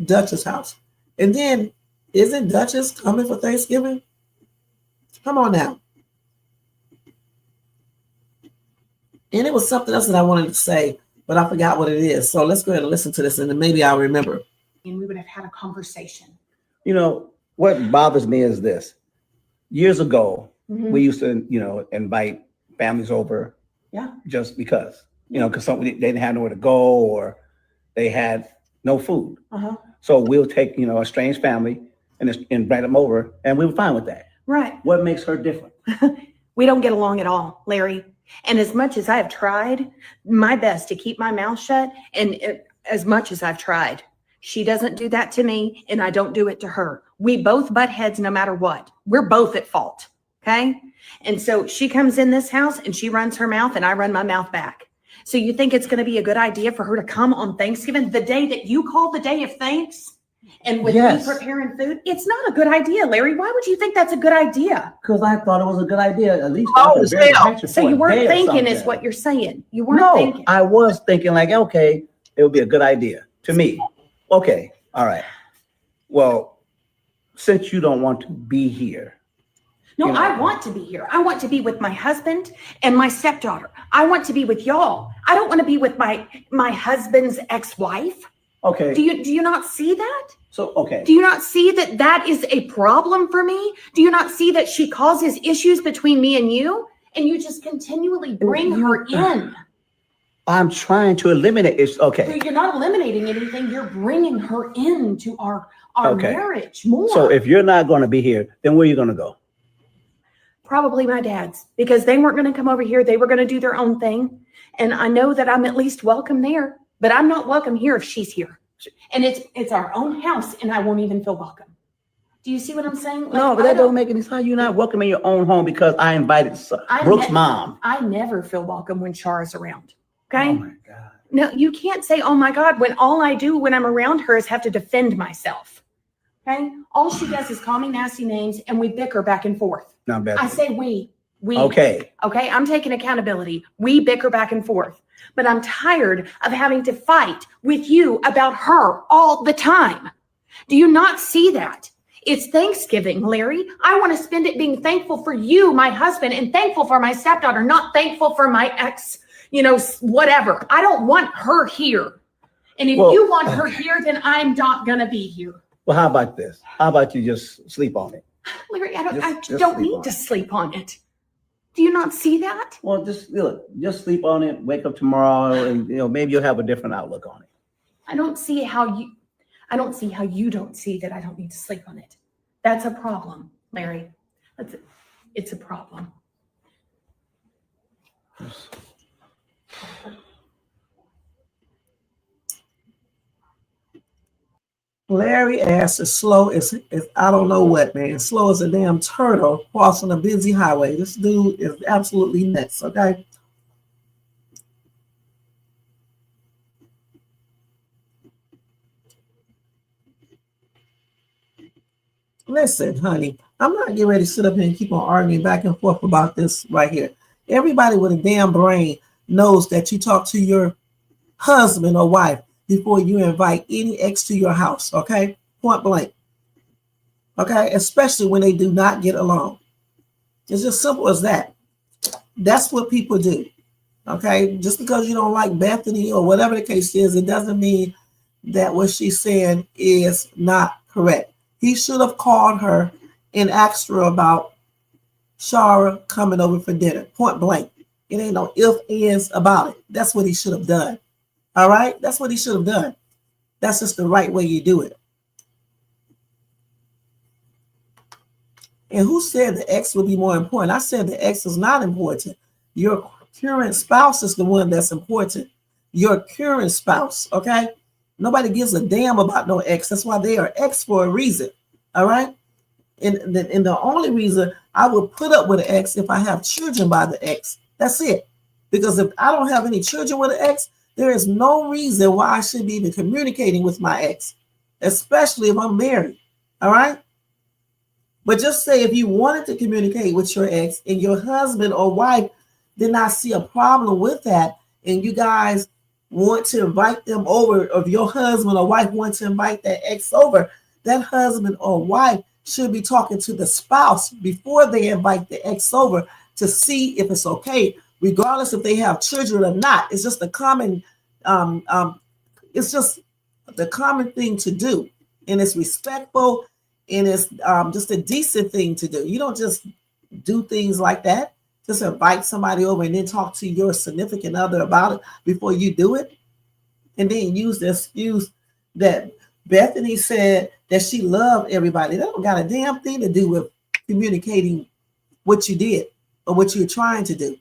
Dutch's house. And then, isn't Duchess coming for Thanksgiving? Come on now. And it was something else that I wanted to say, but I forgot what it is. So let's go ahead and listen to this, and then maybe I'll remember. And we would have had a conversation. What bothers me is this. Years ago, we used to, invite families over. Yeah. Just because, because they didn't have nowhere to go or they had no food. So we'll take, a strange family and invite them over, and we were fine with that. Right. What makes her different? We don't get along at all, Larry. And as much as I have tried my best to keep my mouth shut, and as much as I've tried, she doesn't do that to me, and I don't do it to her. We both butt heads no matter what. We're both at fault. Okay. And so she comes in this house and she runs her mouth and I run my mouth back. So you think it's going to be a good idea for her to come on Thanksgiving, the day that you call the day of thanks, and with me preparing food? It's not a good idea, Larry. Why would you think that's a good idea? Because I thought it was a good idea. At least. So you weren't thinking is what you're saying. You weren't thinking. I was thinking like, okay, it would be a good idea to me. Okay. All right. Well, since you don't want to be here. No, I want to be here. I want to be with my husband and my stepdaughter. I want to be with y'all. I don't want to be with my husband's ex-wife. Okay. Do you not see that? So, okay. Do you not see that is a problem for me? Do you not see that she causes issues between me and you you just continually bring her in? I'm trying to eliminate it. Okay. You're not eliminating anything. You're bringing her into our marriage more. So if you're not going to be here, then where are you going to go? Probably my dad's, because they weren't going to come over here. They were going to do their own thing. And I know that I'm at least welcome there, but I'm not welcome here if she's here. And it's our own house, and I won't even feel welcome. Do you see what I'm saying? Like, no, but that don't make any sense. You're not welcome in your own home because I invited Brooke's mom. I never feel welcome when Sharra's around. Okay? Oh my God. No, you can't say, oh my God, when all I do when I'm around her is have to defend myself. Okay? All she does is call me nasty names and we bicker back and forth. Not bad. I say we. Okay. Okay, I'm taking accountability. We bicker back and forth. But I'm tired of having to fight with you about her all the time. Do you not see that? It's Thanksgiving, Larry. I want to spend it being thankful for you, my husband, and thankful for my stepdaughter, not thankful for my ex, whatever. I don't want her here. And if you want her here, then I'm not going to be here. Well, how about this? How about you just sleep on it? Larry, I don't need to sleep on it. Do you not see that? Well, just sleep on it, wake up tomorrow, and maybe you'll have a different outlook on it. I don't see how you don't see that I don't need to sleep on it. That's a problem, Larry. It's a problem. Larry ass is slow as I don't know what, man. Slow as a damn turtle crossing a busy highway. This dude is absolutely nuts, okay? Listen, honey, I'm not getting ready to sit up here and keep on arguing back and forth about this right here. Everybody with a damn brain knows that you talk to your husband or wife before you invite any ex to your house, okay? Point blank. Okay? Especially when they do not get along. It's just simple as that. That's what people do. Okay, just because you don't like Bethany or whatever the case is, it doesn't mean that what she's saying is not correct. He should have called her and asked her about Sharra coming over for dinner, point blank. It ain't no if, ands about it. That's what he should have done. All right, that's what he should have done. That's just the right way you do it. And who said the ex would be more important? I said the ex is not important. Your current spouse is the one that's important. Your current spouse, okay? Nobody gives a damn about no ex. That's why they are ex for a reason, all right? And the only reason I would put up with an ex if I have children by the ex. That's it. Because if I don't have any children with an ex, there is no reason why I should be even communicating with my ex, especially if I'm married, all right? But just say if you wanted to communicate with your ex and your husband or wife did not see a problem with that, and you guys want to invite them over, or if your husband or wife wants to invite that ex over, that husband or wife should be talking to the spouse before they invite the ex over to see if it's okay, regardless if they have children or not. It's just a common, it's just the common thing to do, and it's respectful. And it's just a decent thing to do. You don't just do things like that. Just invite somebody over and then talk to your significant other about it before you do it. And then use the excuse that Bethany said that she loved everybody. That don't got a damn thing to do with communicating what you did or what you're trying to do.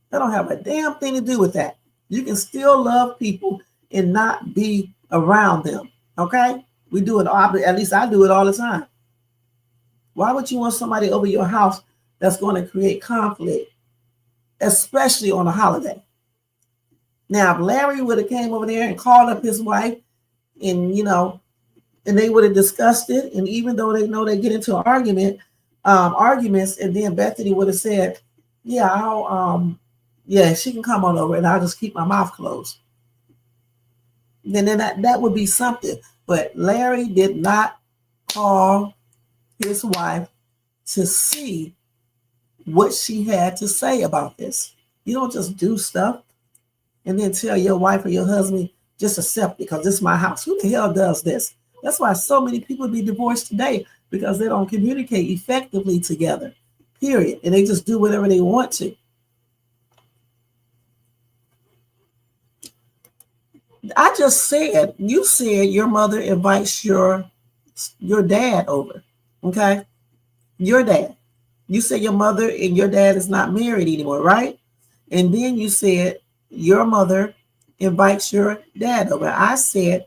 That don't have a damn thing to do with that. You can still love people and not be around them, okay? We do it, at least I do it all the time. Why would you want somebody over your house that's going to create conflict, especially on a holiday? Now, if Larry would have came over there and called up his wife and, and they would have discussed it, and even though they know they get into an arguments, and then Bethany would have said, yeah, she can come on over and I'll just keep my mouth closed. Then that would be something. But Larry did not call his wife to see what she had to say about this. You don't just do stuff and then tell your wife or your husband, just accept it because this is my house. Who the hell does this? That's why so many people be divorced today, because they don't communicate effectively together, period. And they just do whatever they want to. I just said, you said your mother invites your dad over, okay? Your dad. You said your mother and your dad is not married anymore, right? And then you said your mother invites your dad over. I said,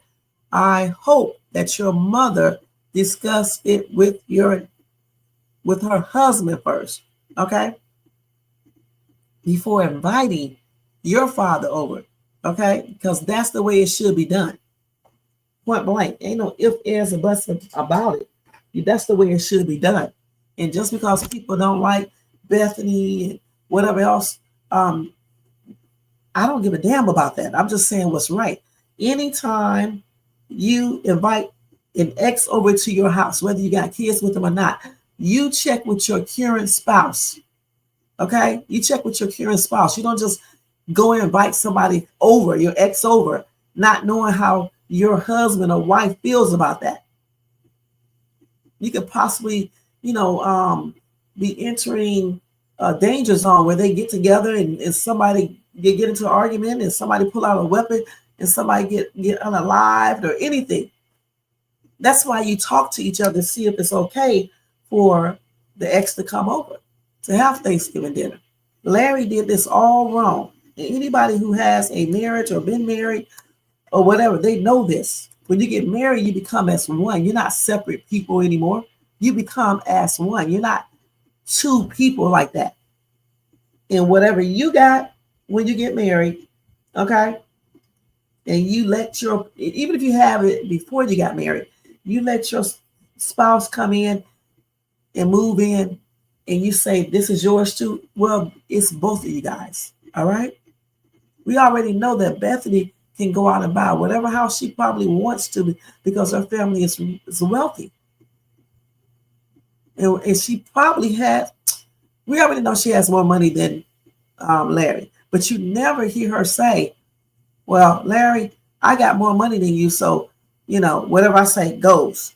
I hope that your mother discussed it with her husband first, okay? Before inviting your father over. Okay, because that's the way it should be done. Point blank. Ain't no ifs, ands, or buts about it. That's the way it should be done. And just because people don't like Bethany and whatever else, I don't give a damn about that. I'm just saying what's right. Anytime you invite an ex over to your house, whether you got kids with them or not, you check with your current spouse. Okay? You check with your current spouse. You don't just go and invite somebody over, your ex over, not knowing how your husband or wife feels about that. You could possibly, be entering a danger zone where they get together and somebody get into an argument and somebody pull out a weapon and somebody get unalived or anything. That's why you talk to each other, see if it's okay for the ex to come over to have Thanksgiving dinner. Larry did this all wrong. Anybody who has a marriage or been married or whatever, they know this. When you get married, you become as one. You're not separate people anymore. You become as one. You're not two people like that. And whatever you got when you get married, okay, and you let even if you have it before you got married, you let your spouse come in and move in and you say, this is yours too. Well, it's both of you guys. All right. We already know that Bethany can go out and buy whatever house she probably wants to because her family is wealthy. And she probably had, We already know she has more money than Larry, but you never hear her say, well, Larry, I got more money than you, so, whatever I say goes.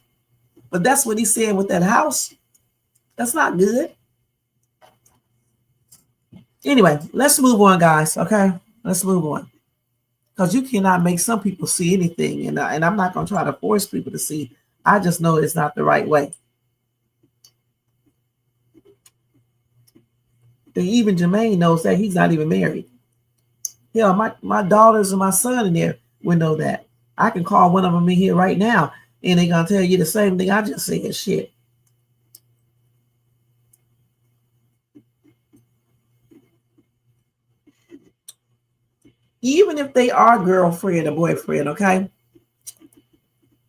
But that's what he's saying with that house. That's not good. Anyway, let's move on, guys, okay? Let's move on. Because you cannot make some people see anything, and I'm not going to try to force people to see. I just know it's not the right way. And even Jermaine knows that he's not even married. My daughters and my son in there would know that. I can call one of them in here right now, and they're going to tell you the same thing I just said. Shit. Even if they are girlfriend or boyfriend, okay?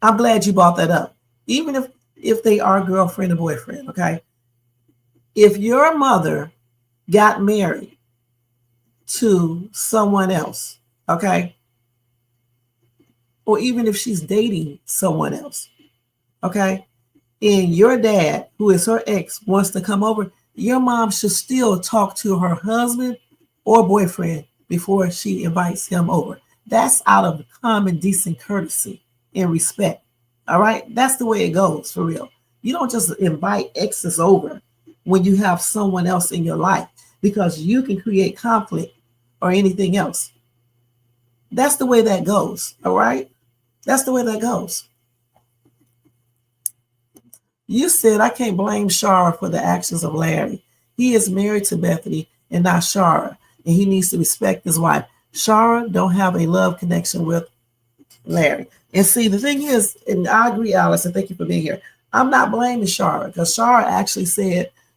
I'm glad you brought that up. Even if they are girlfriend or boyfriend, okay? If your mother got married to someone else, okay? Or even if she's dating someone else, okay? And your dad, who is her ex, wants to come over, your mom should still talk to her husband or boyfriend before she invites him over. That's out of common decent courtesy and respect. All right? That's the way it goes, for real. You don't just invite exes over when you have someone else in your life, because you can create conflict or anything else. That's the way that goes. All right? That's the way that goes. You said, I can't blame Sharra for the actions of Larry. He is married to Bethany and not Sharra, and he needs to respect his wife. Sharra don't have a love connection with Larry. And see, the thing is, and I agree, Alice, and thank you for being here. I'm not blaming Sharra, because Sharra actually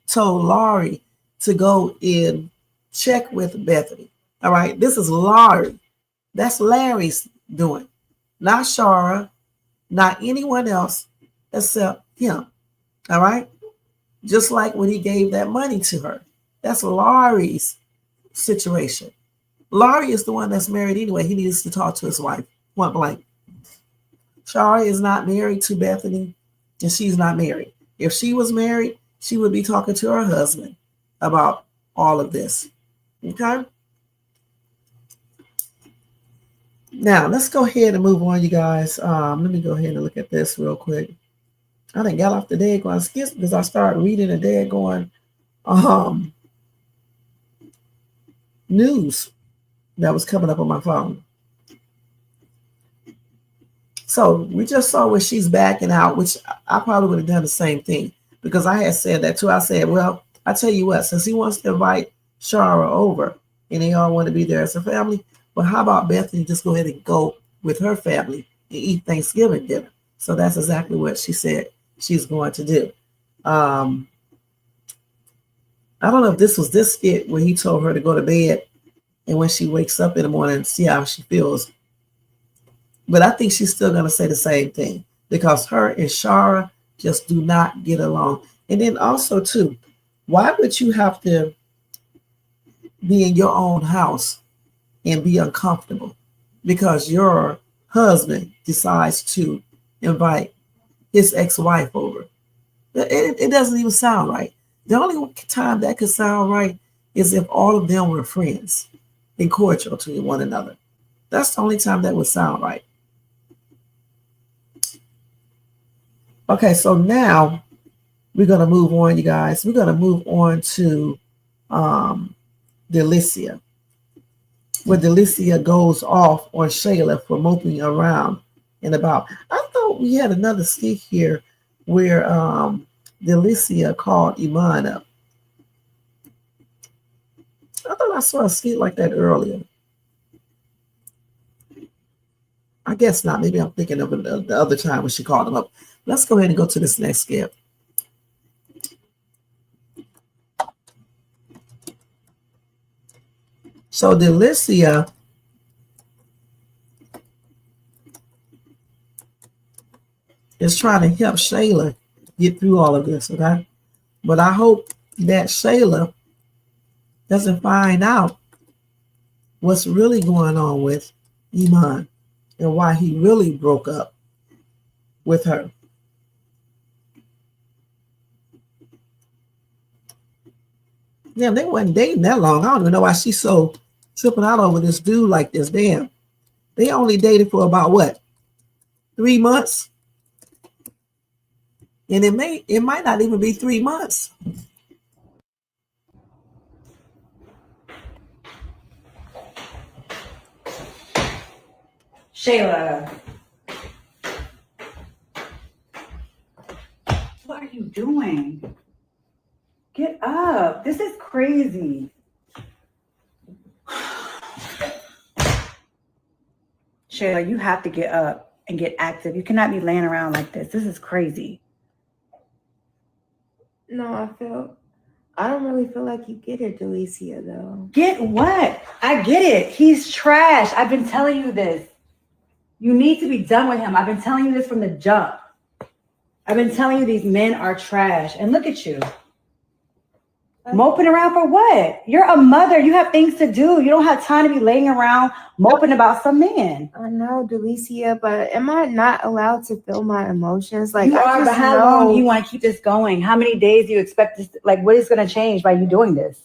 told Laurie to go and check with Bethany. All right, this is Laurie. That's Larry's doing, not Sharra, not anyone else except him. All right, just like when he gave that money to her, that's Laurie's situation. Laurie is the one that's married anyway. He needs to talk to his wife, point blank. Sharra is not married to Bethany, and she's not married. If she was married, she would be talking to her husband about all of this. Okay? Now, let's go ahead and move on, you guys. Let me go ahead and look at this real quick. I done got off the daggone skits because I started reading the daggone news that was coming up on my phone. So we just saw where she's backing out, which I probably would have done the same thing, because I had said that too. I said, well, I tell you what, since he wants to invite Sharra over and they all want to be there as a family, well, how about Bethany just go ahead and go with her family and eat Thanksgiving dinner? So that's exactly what she said she's going to do. I don't know if this was this skit where he told her to go to bed and when she wakes up in the morning, see how she feels. But I think she's still going to say the same thing, because her and Sharra just do not get along. And then also, too, why would you have to be in your own house and be uncomfortable because your husband decides to invite his ex-wife over? It doesn't even sound right. The only time that could sound right is if all of them were friends and cordial to one another. That's the only time that would sound right. Okay, so now we're going to move on, you guys. We're going to move on to Delicia, where Delicia goes off on Shayla for moping around and about. I thought we had another skit here where Delicia called Iman up. I thought I saw a skit like that earlier. I guess not. Maybe I'm thinking of the other time when she called him up. Let's go ahead and go to this next skit. So Delicia is trying to help Shayla get through all of this, okay? But I hope that Shayla doesn't find out what's really going on with Iman and why he really broke up with her. Damn, they wasn't dating that long. I don't even know why she's so tripping out over this dude like this. Damn. They only dated for about what? 3 months? And it might not even be 3 months. Shayla, what are you doing? Get up. This is crazy. Shayla, you have to get up and get active. You cannot be laying around like this. This is crazy. No, I don't really feel like you get it, Delicia, though. Get what? I get it. He's trash. I've been telling you this. You need to be done with him. I've been telling you this from the jump. I've been telling you these men are trash. And look at you. Moping around for what? You're a mother. You have things to do. You don't have time to be laying around moping about some man. I know, Delicia, but am I not allowed to feel my emotions? Like, You are, but how long do you want to keep this going? How many days do you expect this? Like, what is going to change by you doing this?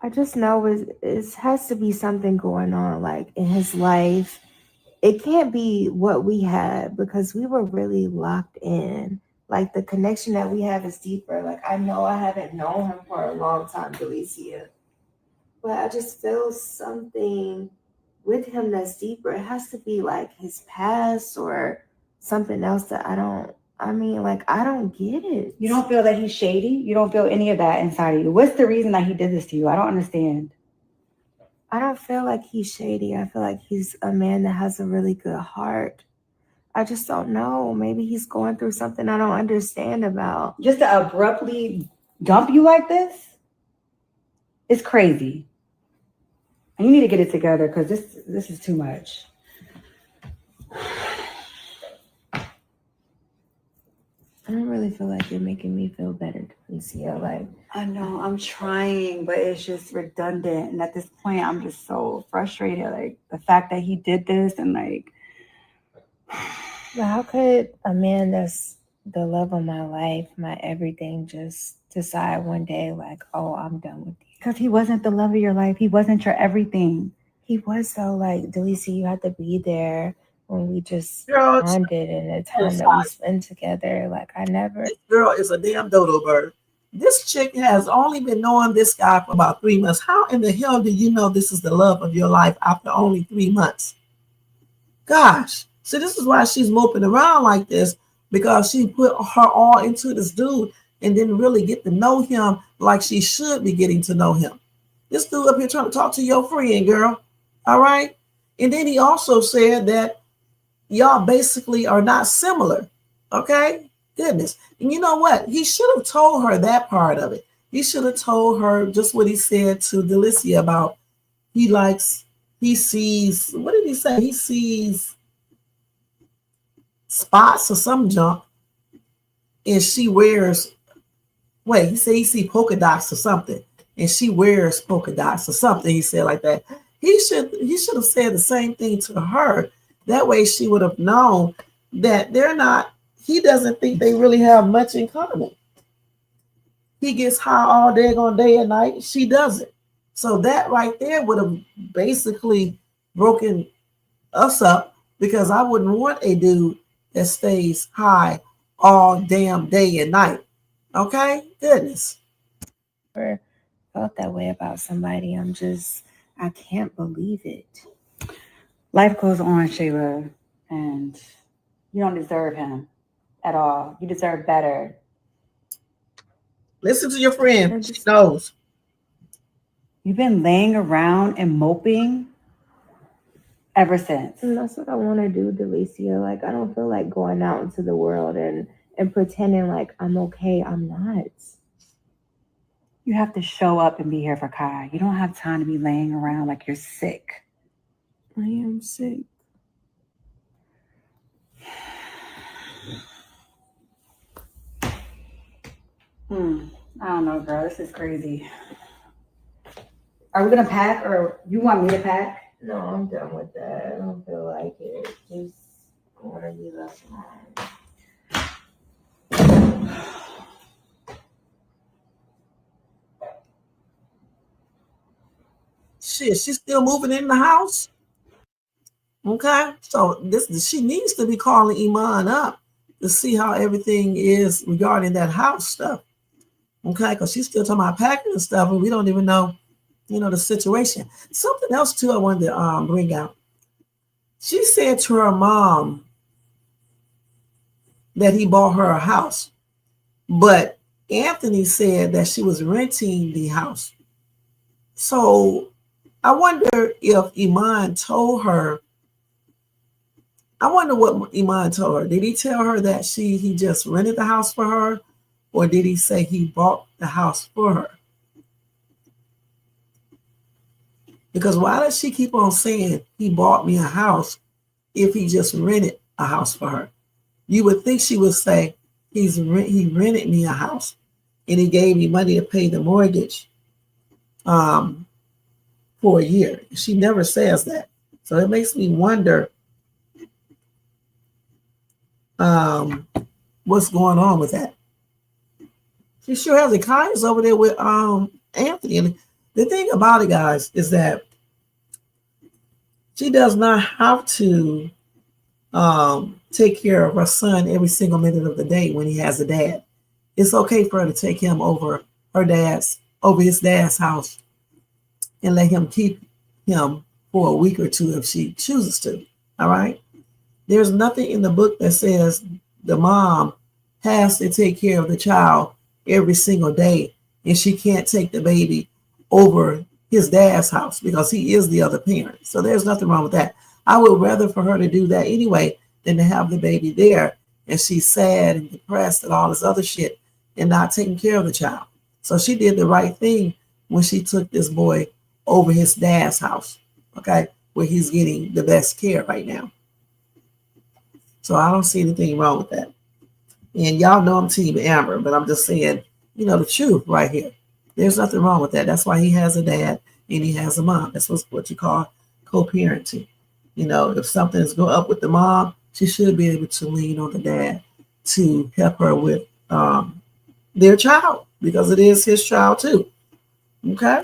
I just know it has to be something going on, like, in his life. It can't be what we had because we were really locked in. Like, the connection that we have is deeper. Like, I know I haven't known him for a long time, Delicia. But I just feel something with him that's deeper. It has to be, like, his past or something else that I don't get it. You don't feel that he's shady? You don't feel any of that inside of you? What's the reason that he did this to you? I don't understand. I don't feel like he's shady. I feel like he's a man that has a really good heart. I just don't know. Maybe he's going through something I don't understand about. Just to abruptly dump you like this? It's crazy. And you need to get it together because this is too much. I don't really feel like you're making me feel better, Delicia. Like, I know, I'm trying, but it's just redundant. And at this point, I'm just so frustrated. Like, the fact that he did this and like... but how could a man that's the love of my life, my everything, just decide one day like, oh, I'm done with you? Because he wasn't the love of your life. He wasn't your everything. He was, though. Like, Delicia, you had to be there when we just Girl, bonded and the time that we spent together. Like, This girl is a damn dodo bird. This chick has only been knowing this guy for about 3 months. How in the hell do you know this is the love of your life after only 3 months? Gosh. So this is why she's moping around like this, because she put her all into this dude and didn't really get to know him like she should be getting to know him. This dude up here trying to talk to your friend, girl. All right. And then he also said that y'all basically are not similar. Okay. Goodness. And you know what? He should have told her that part of it. He should have told her just what he said to Delicia about he sees, what did he say? He sees spots or some junk. And she wears, he said he see polka dots or something. And she wears polka dots or something. He said like that. He should have said the same thing to her. That way she would have known that he doesn't think they really have much in common. He gets high all day and night. She doesn't. So that right there would have basically broken us up, because I wouldn't want a dude that stays high all damn day and night. Okay? Goodness. I felt that way about somebody. I can't believe it. Life goes on, Shayla, and you don't deserve him at all. You deserve better. Listen to your friend. She knows. You've been laying around and moping ever since. And that's what I want to do, Delicia. Like, I don't feel like going out into the world and pretending like I'm okay. I'm not. You have to show up and be here for Kai. You don't have time to be laying around like you're sick. I am sick. I don't know, girl. This is crazy. Are we gonna pack, or you want me to pack? No, I'm done with that. I don't feel like it. Just want to be left alone. shit, she's still moving in the house. Okay, so she needs to be calling Iman up to see how everything is regarding that house stuff. Okay, because she's still talking about packing and stuff, and we don't even know, the situation. Something else too I wanted to bring out. She said to her mom that he bought her a house, but Anthony said that she was renting the house. So I wonder if Iman told her. I wonder what Iman told her. Did he tell her that he just rented the house for her, or did he say he bought the house for her? Because why does she keep on saying he bought me a house if he just rented a house for her? You would think she would say he rented me a house and he gave me money to pay the mortgage for a year. She never says that. So it makes me wonder what's going on with that. She sure has the kindness over there with Anthony. And the thing about it, guys, is that she does not have to take care of her son every single minute of the day when he has a dad. It's okay for her to take him over his dad's house and let him keep him for a week or two if she chooses to. All right. There's nothing in the book that says the mom has to take care of the child every single day and she can't take the baby over his dad's house because he is the other parent. So there's nothing wrong with that. I would rather for her to do that anyway than to have the baby there and she's sad and depressed and all this other shit and not taking care of the child. So she did the right thing when she took this boy over his dad's house, okay, where he's getting the best care right now. So I don't see anything wrong with that. And y'all know I'm Team Amber, but I'm just saying, the truth right here. There's nothing wrong with that. That's why he has a dad and he has a mom. That's what you call co-parenting. If something is going up with the mom, she should be able to lean on the dad to help her with their child because it is his child too. Okay?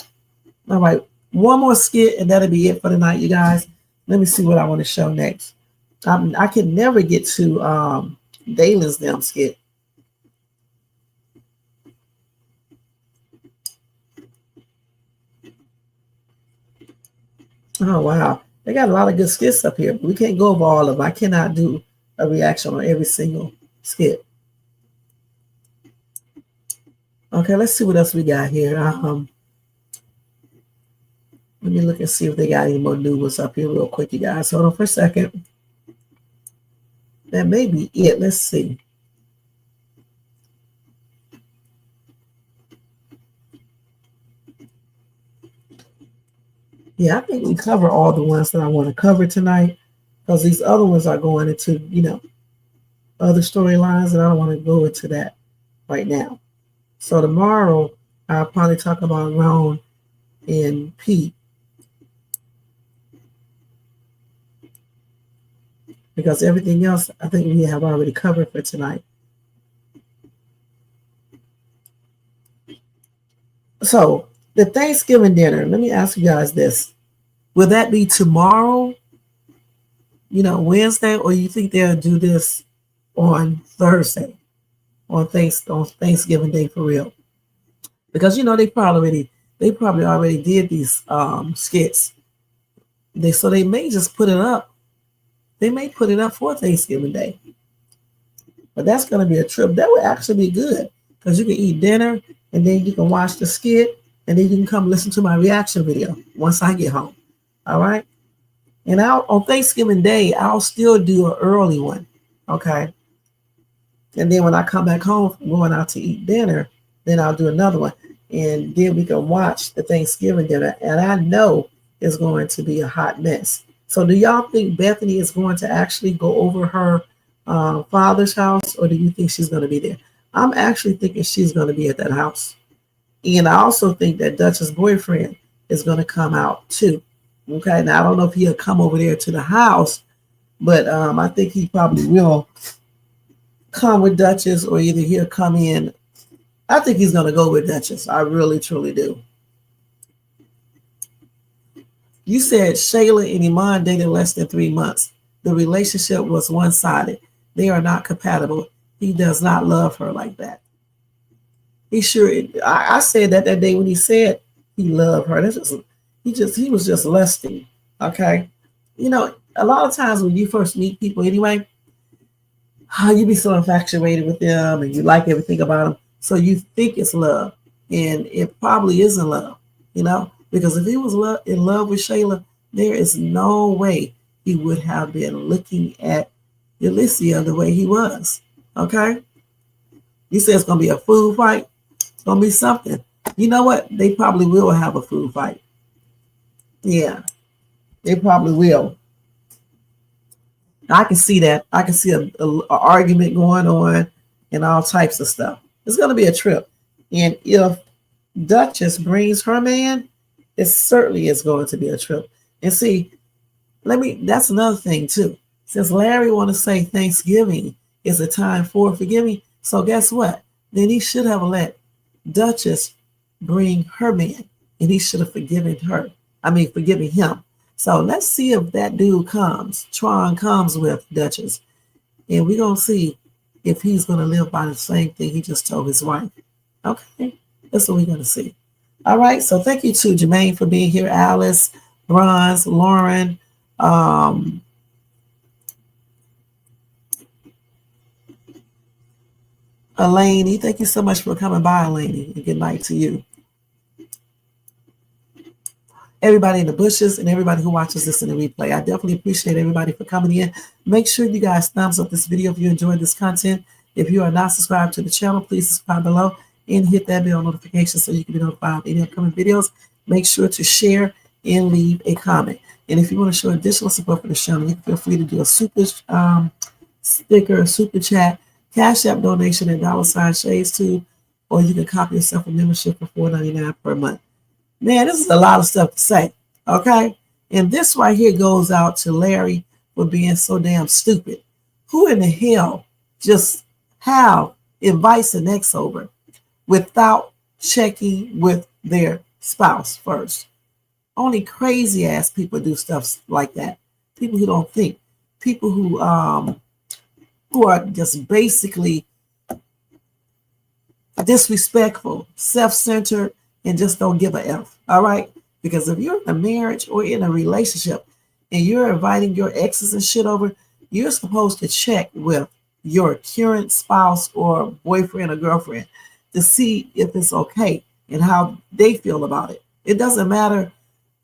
All right. One more skit and that'll be it for tonight, you guys. Let me see what I want to show next. I can never get to Dalen's damn skit. Oh, wow. They got a lot of good skits up here, but we can't go over all of them. I cannot do a reaction on every single skit. Okay, let's see what else we got here. Let me look and see if they got any more new ones up here real quick, you guys. Hold on for a second. That may be it. Let's see. Yeah, I think we cover all the ones that I want to cover tonight because these other ones are going into, other storylines, and I don't want to go into that right now. So tomorrow, I'll probably talk about Ron and Pete because everything else I think we have already covered for tonight. So the Thanksgiving dinner, let me ask you guys this. Will that be tomorrow, Wednesday, or you think they'll do this on Thursday, on Thanksgiving Day for real? Because, they probably already did these skits. So they may just put it up. They may put it up for Thanksgiving Day. But that's going to be a trip. That would actually be good because you can eat dinner and then you can watch the skit and then you can come listen to my reaction video once I get home. All right. And on Thanksgiving Day, I'll still do an early one. Okay. And then when I come back home from going out to eat dinner, then I'll do another one. And then we can watch the Thanksgiving dinner. And I know it's going to be a hot mess. So do y'all think Bethany is going to actually go over her father's house, or do you think she's going to be there? I'm actually thinking she's going to be at that house. And I also think that Dutch's boyfriend is going to come out too. Okay, now I don't know if he'll come over there to the house, but I think he probably will come with Duchess, or either he'll come in. I think he's going to go with Duchess. I really, truly do. You said Shayla and Iman dated less than 3 months. The relationship was one-sided. They are not compatible. He does not love her like that. I said that day when he said he loved her. He was just lusting. Okay. You know, a lot of times when you first meet people anyway, you be so infatuated with them and you like everything about them. So you think it's love, and it probably isn't love, you know, because if he was in love with Shayla, there is no way he would have been looking at Alicia the way he was. Okay. You said it's going to be a food fight. It's going to be something. You know what? They probably will have a food fight. Yeah, they probably will. I can see that. I can see a argument going on and all types of stuff. It's going to be a trip. And if Duchess brings her man, it certainly is going to be a trip. And see, that's another thing too. Since Larry want to say Thanksgiving is a time for forgiving, so guess what? Then he should have let Duchess bring her man, and he should have forgiven him. So let's see if that dude comes. Tron comes with Duchess, and we're going to see if he's going to live by the same thing he just told his wife. Okay, that's what we're going to see. All right, so thank you to Jermaine for being here, Alice, Bronze, Lauren, Elaney. Thank you so much for coming by, Elaney, and good night to you. Everybody in the bushes and everybody who watches this in the replay. I definitely appreciate everybody for coming in. Make sure you guys thumbs up this video if you enjoyed this content. If you are not subscribed to the channel, please subscribe below and hit that bell notification so you can be notified of any upcoming videos. Make sure to share and leave a comment. And if you want to show additional support for the channel, you can feel free to do a super sticker, super chat, Cash App donation at $Shades2, or you can copy yourself a membership for $4.99 per month. Man, this is a lot of stuff to say, okay? And this right here goes out to Larry for being so damn stupid. Who in the hell just invites an ex over without checking with their spouse first? Only crazy ass people do stuff like that. People who don't think. People who are just basically disrespectful, self-centered, and just don't give a F, all right? Because if you're in a marriage or in a relationship and you're inviting your exes and shit over, you're supposed to check with your current spouse or boyfriend or girlfriend to see if it's okay and how they feel about it. It doesn't matter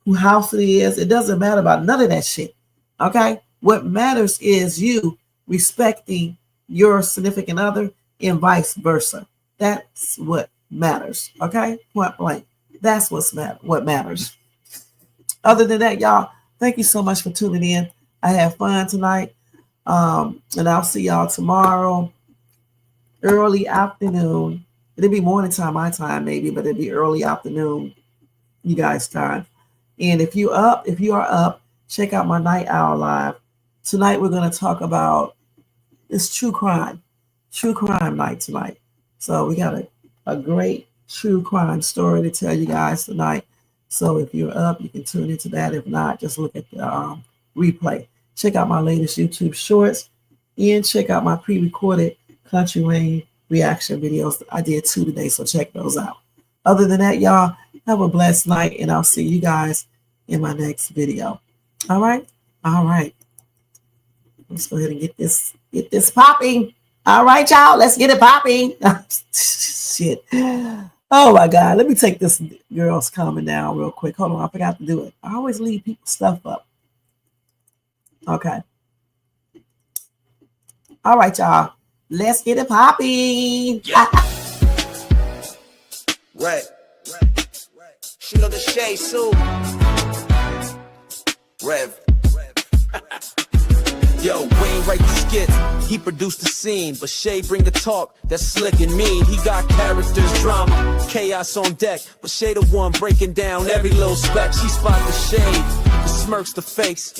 who house it is. It doesn't matter about none of that shit, okay? What matters is you respecting your significant other and vice versa. That's what matters, okay? Point blank. That's what matters. Other than that, y'all, thank you so much for tuning in. I had fun tonight, and I'll see y'all tomorrow, early afternoon. It'll be morning time, my time maybe, but it'll be early afternoon, you guys' time. And if you are up, check out my Night Owl Live. Tonight we're going to talk about this true crime night tonight. So we got a great true crime story to tell you guys tonight. So if you're up, you can tune into that. If not, just look at the replay. Check out my latest YouTube shorts and check out my pre-recorded Kountry Wayne reaction videos. I did 2 today, so check those out. Other than that, y'all, have a blessed night, and I'll see you guys in my next video. All right? All right. Let's go ahead and get this popping. All right, y'all, let's get it popping. Shit. Oh, my God. Let me take this girl's comment down real quick. Hold on. I forgot to do it. I always leave people's stuff up. Okay. All right, y'all. Let's get it popping. Yeah. Right. Shoot on the shade soon. Rev. Yo, Wayne write the skits, he produced the scene, but Shay bring the talk that's slick and mean. He got characters, drama, chaos on deck, but Shay the one breaking down every little speck. She spot the shade, the smirks the face,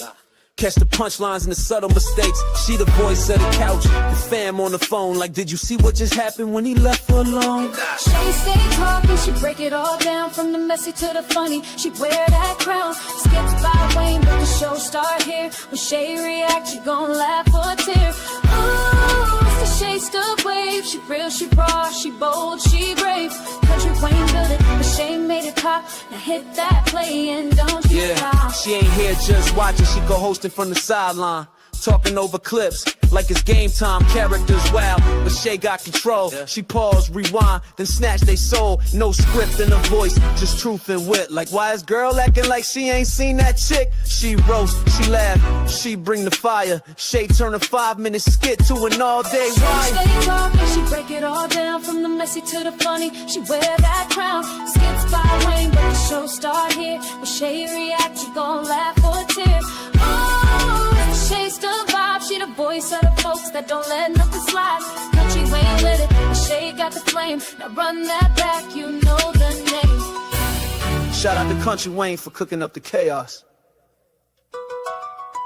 catch the punchlines and the subtle mistakes. She the voice of the couch, the fam on the phone like, did you see what just happened when he left for alone? She stay talking, she break it all down from the messy to the funny. She wear that crown, skits by Wayne, but the show start here. When Shay react, she gon' laugh or tear. Ooh, it's the Shay Stuck wave. She real, she raw, she bold, she brave. Kountry Wayne built it, but Shay made it pop. Now hit that play and don't you stop. She ain't here just watching, she co-hosting from the sideline. Talking over clips like it's game time, characters wild, but Shay got control. She pause, rewind, then snatch they soul. No script in her voice, just truth and wit. Like, why is girl acting like she ain't seen that chick? She roast, she laugh, she bring the fire. Shay turn a 5-minute skit to an all-day ride. She stay talking, she break it all down from the messy to the funny. She wear that crown, skits by Wayne, but the show start here. When Shay react, you gon' laugh or tear. Oh, Shay's the vibe, she the voice of the folks that don't let nothing slide. Kountry Wayne lit it, and Shay got the flame. Now run that back, you know the name. Shout out to Kountry Wayne for cooking up the chaos.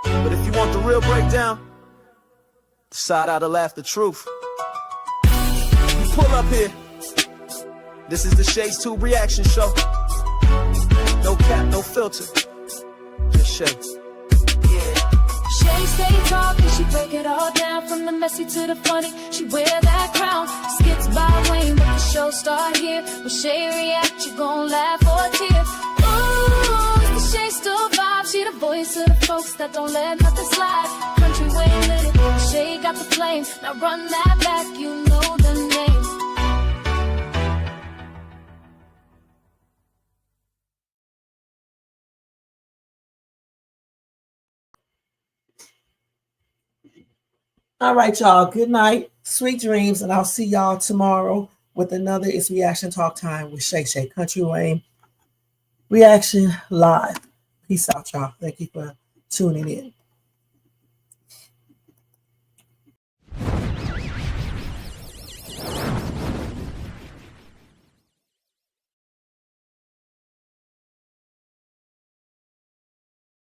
But if you want the real breakdown, decide how to laugh the truth. You pull up here. This is the Shay's 2 reaction show. No cap, no filter. Just Shay. Shay stay talking, she break it all down from the messy to the funny. She wear that crown, skits by Wayne, but the show start here. When Shay react, you gon' laugh or tear. Ooh, it's the Shay still vibe, she the voice of the folks that don't let nothing slide. Kountry Wayne lit it, Shay got the flame. Now run that back, you know the name. All right, y'all. Good night. Sweet dreams. And I'll see y'all tomorrow with another It's Reaction Talk Time with Shay Shay Kountry Wayne. Reaction live. Peace out, y'all. Thank you for tuning in.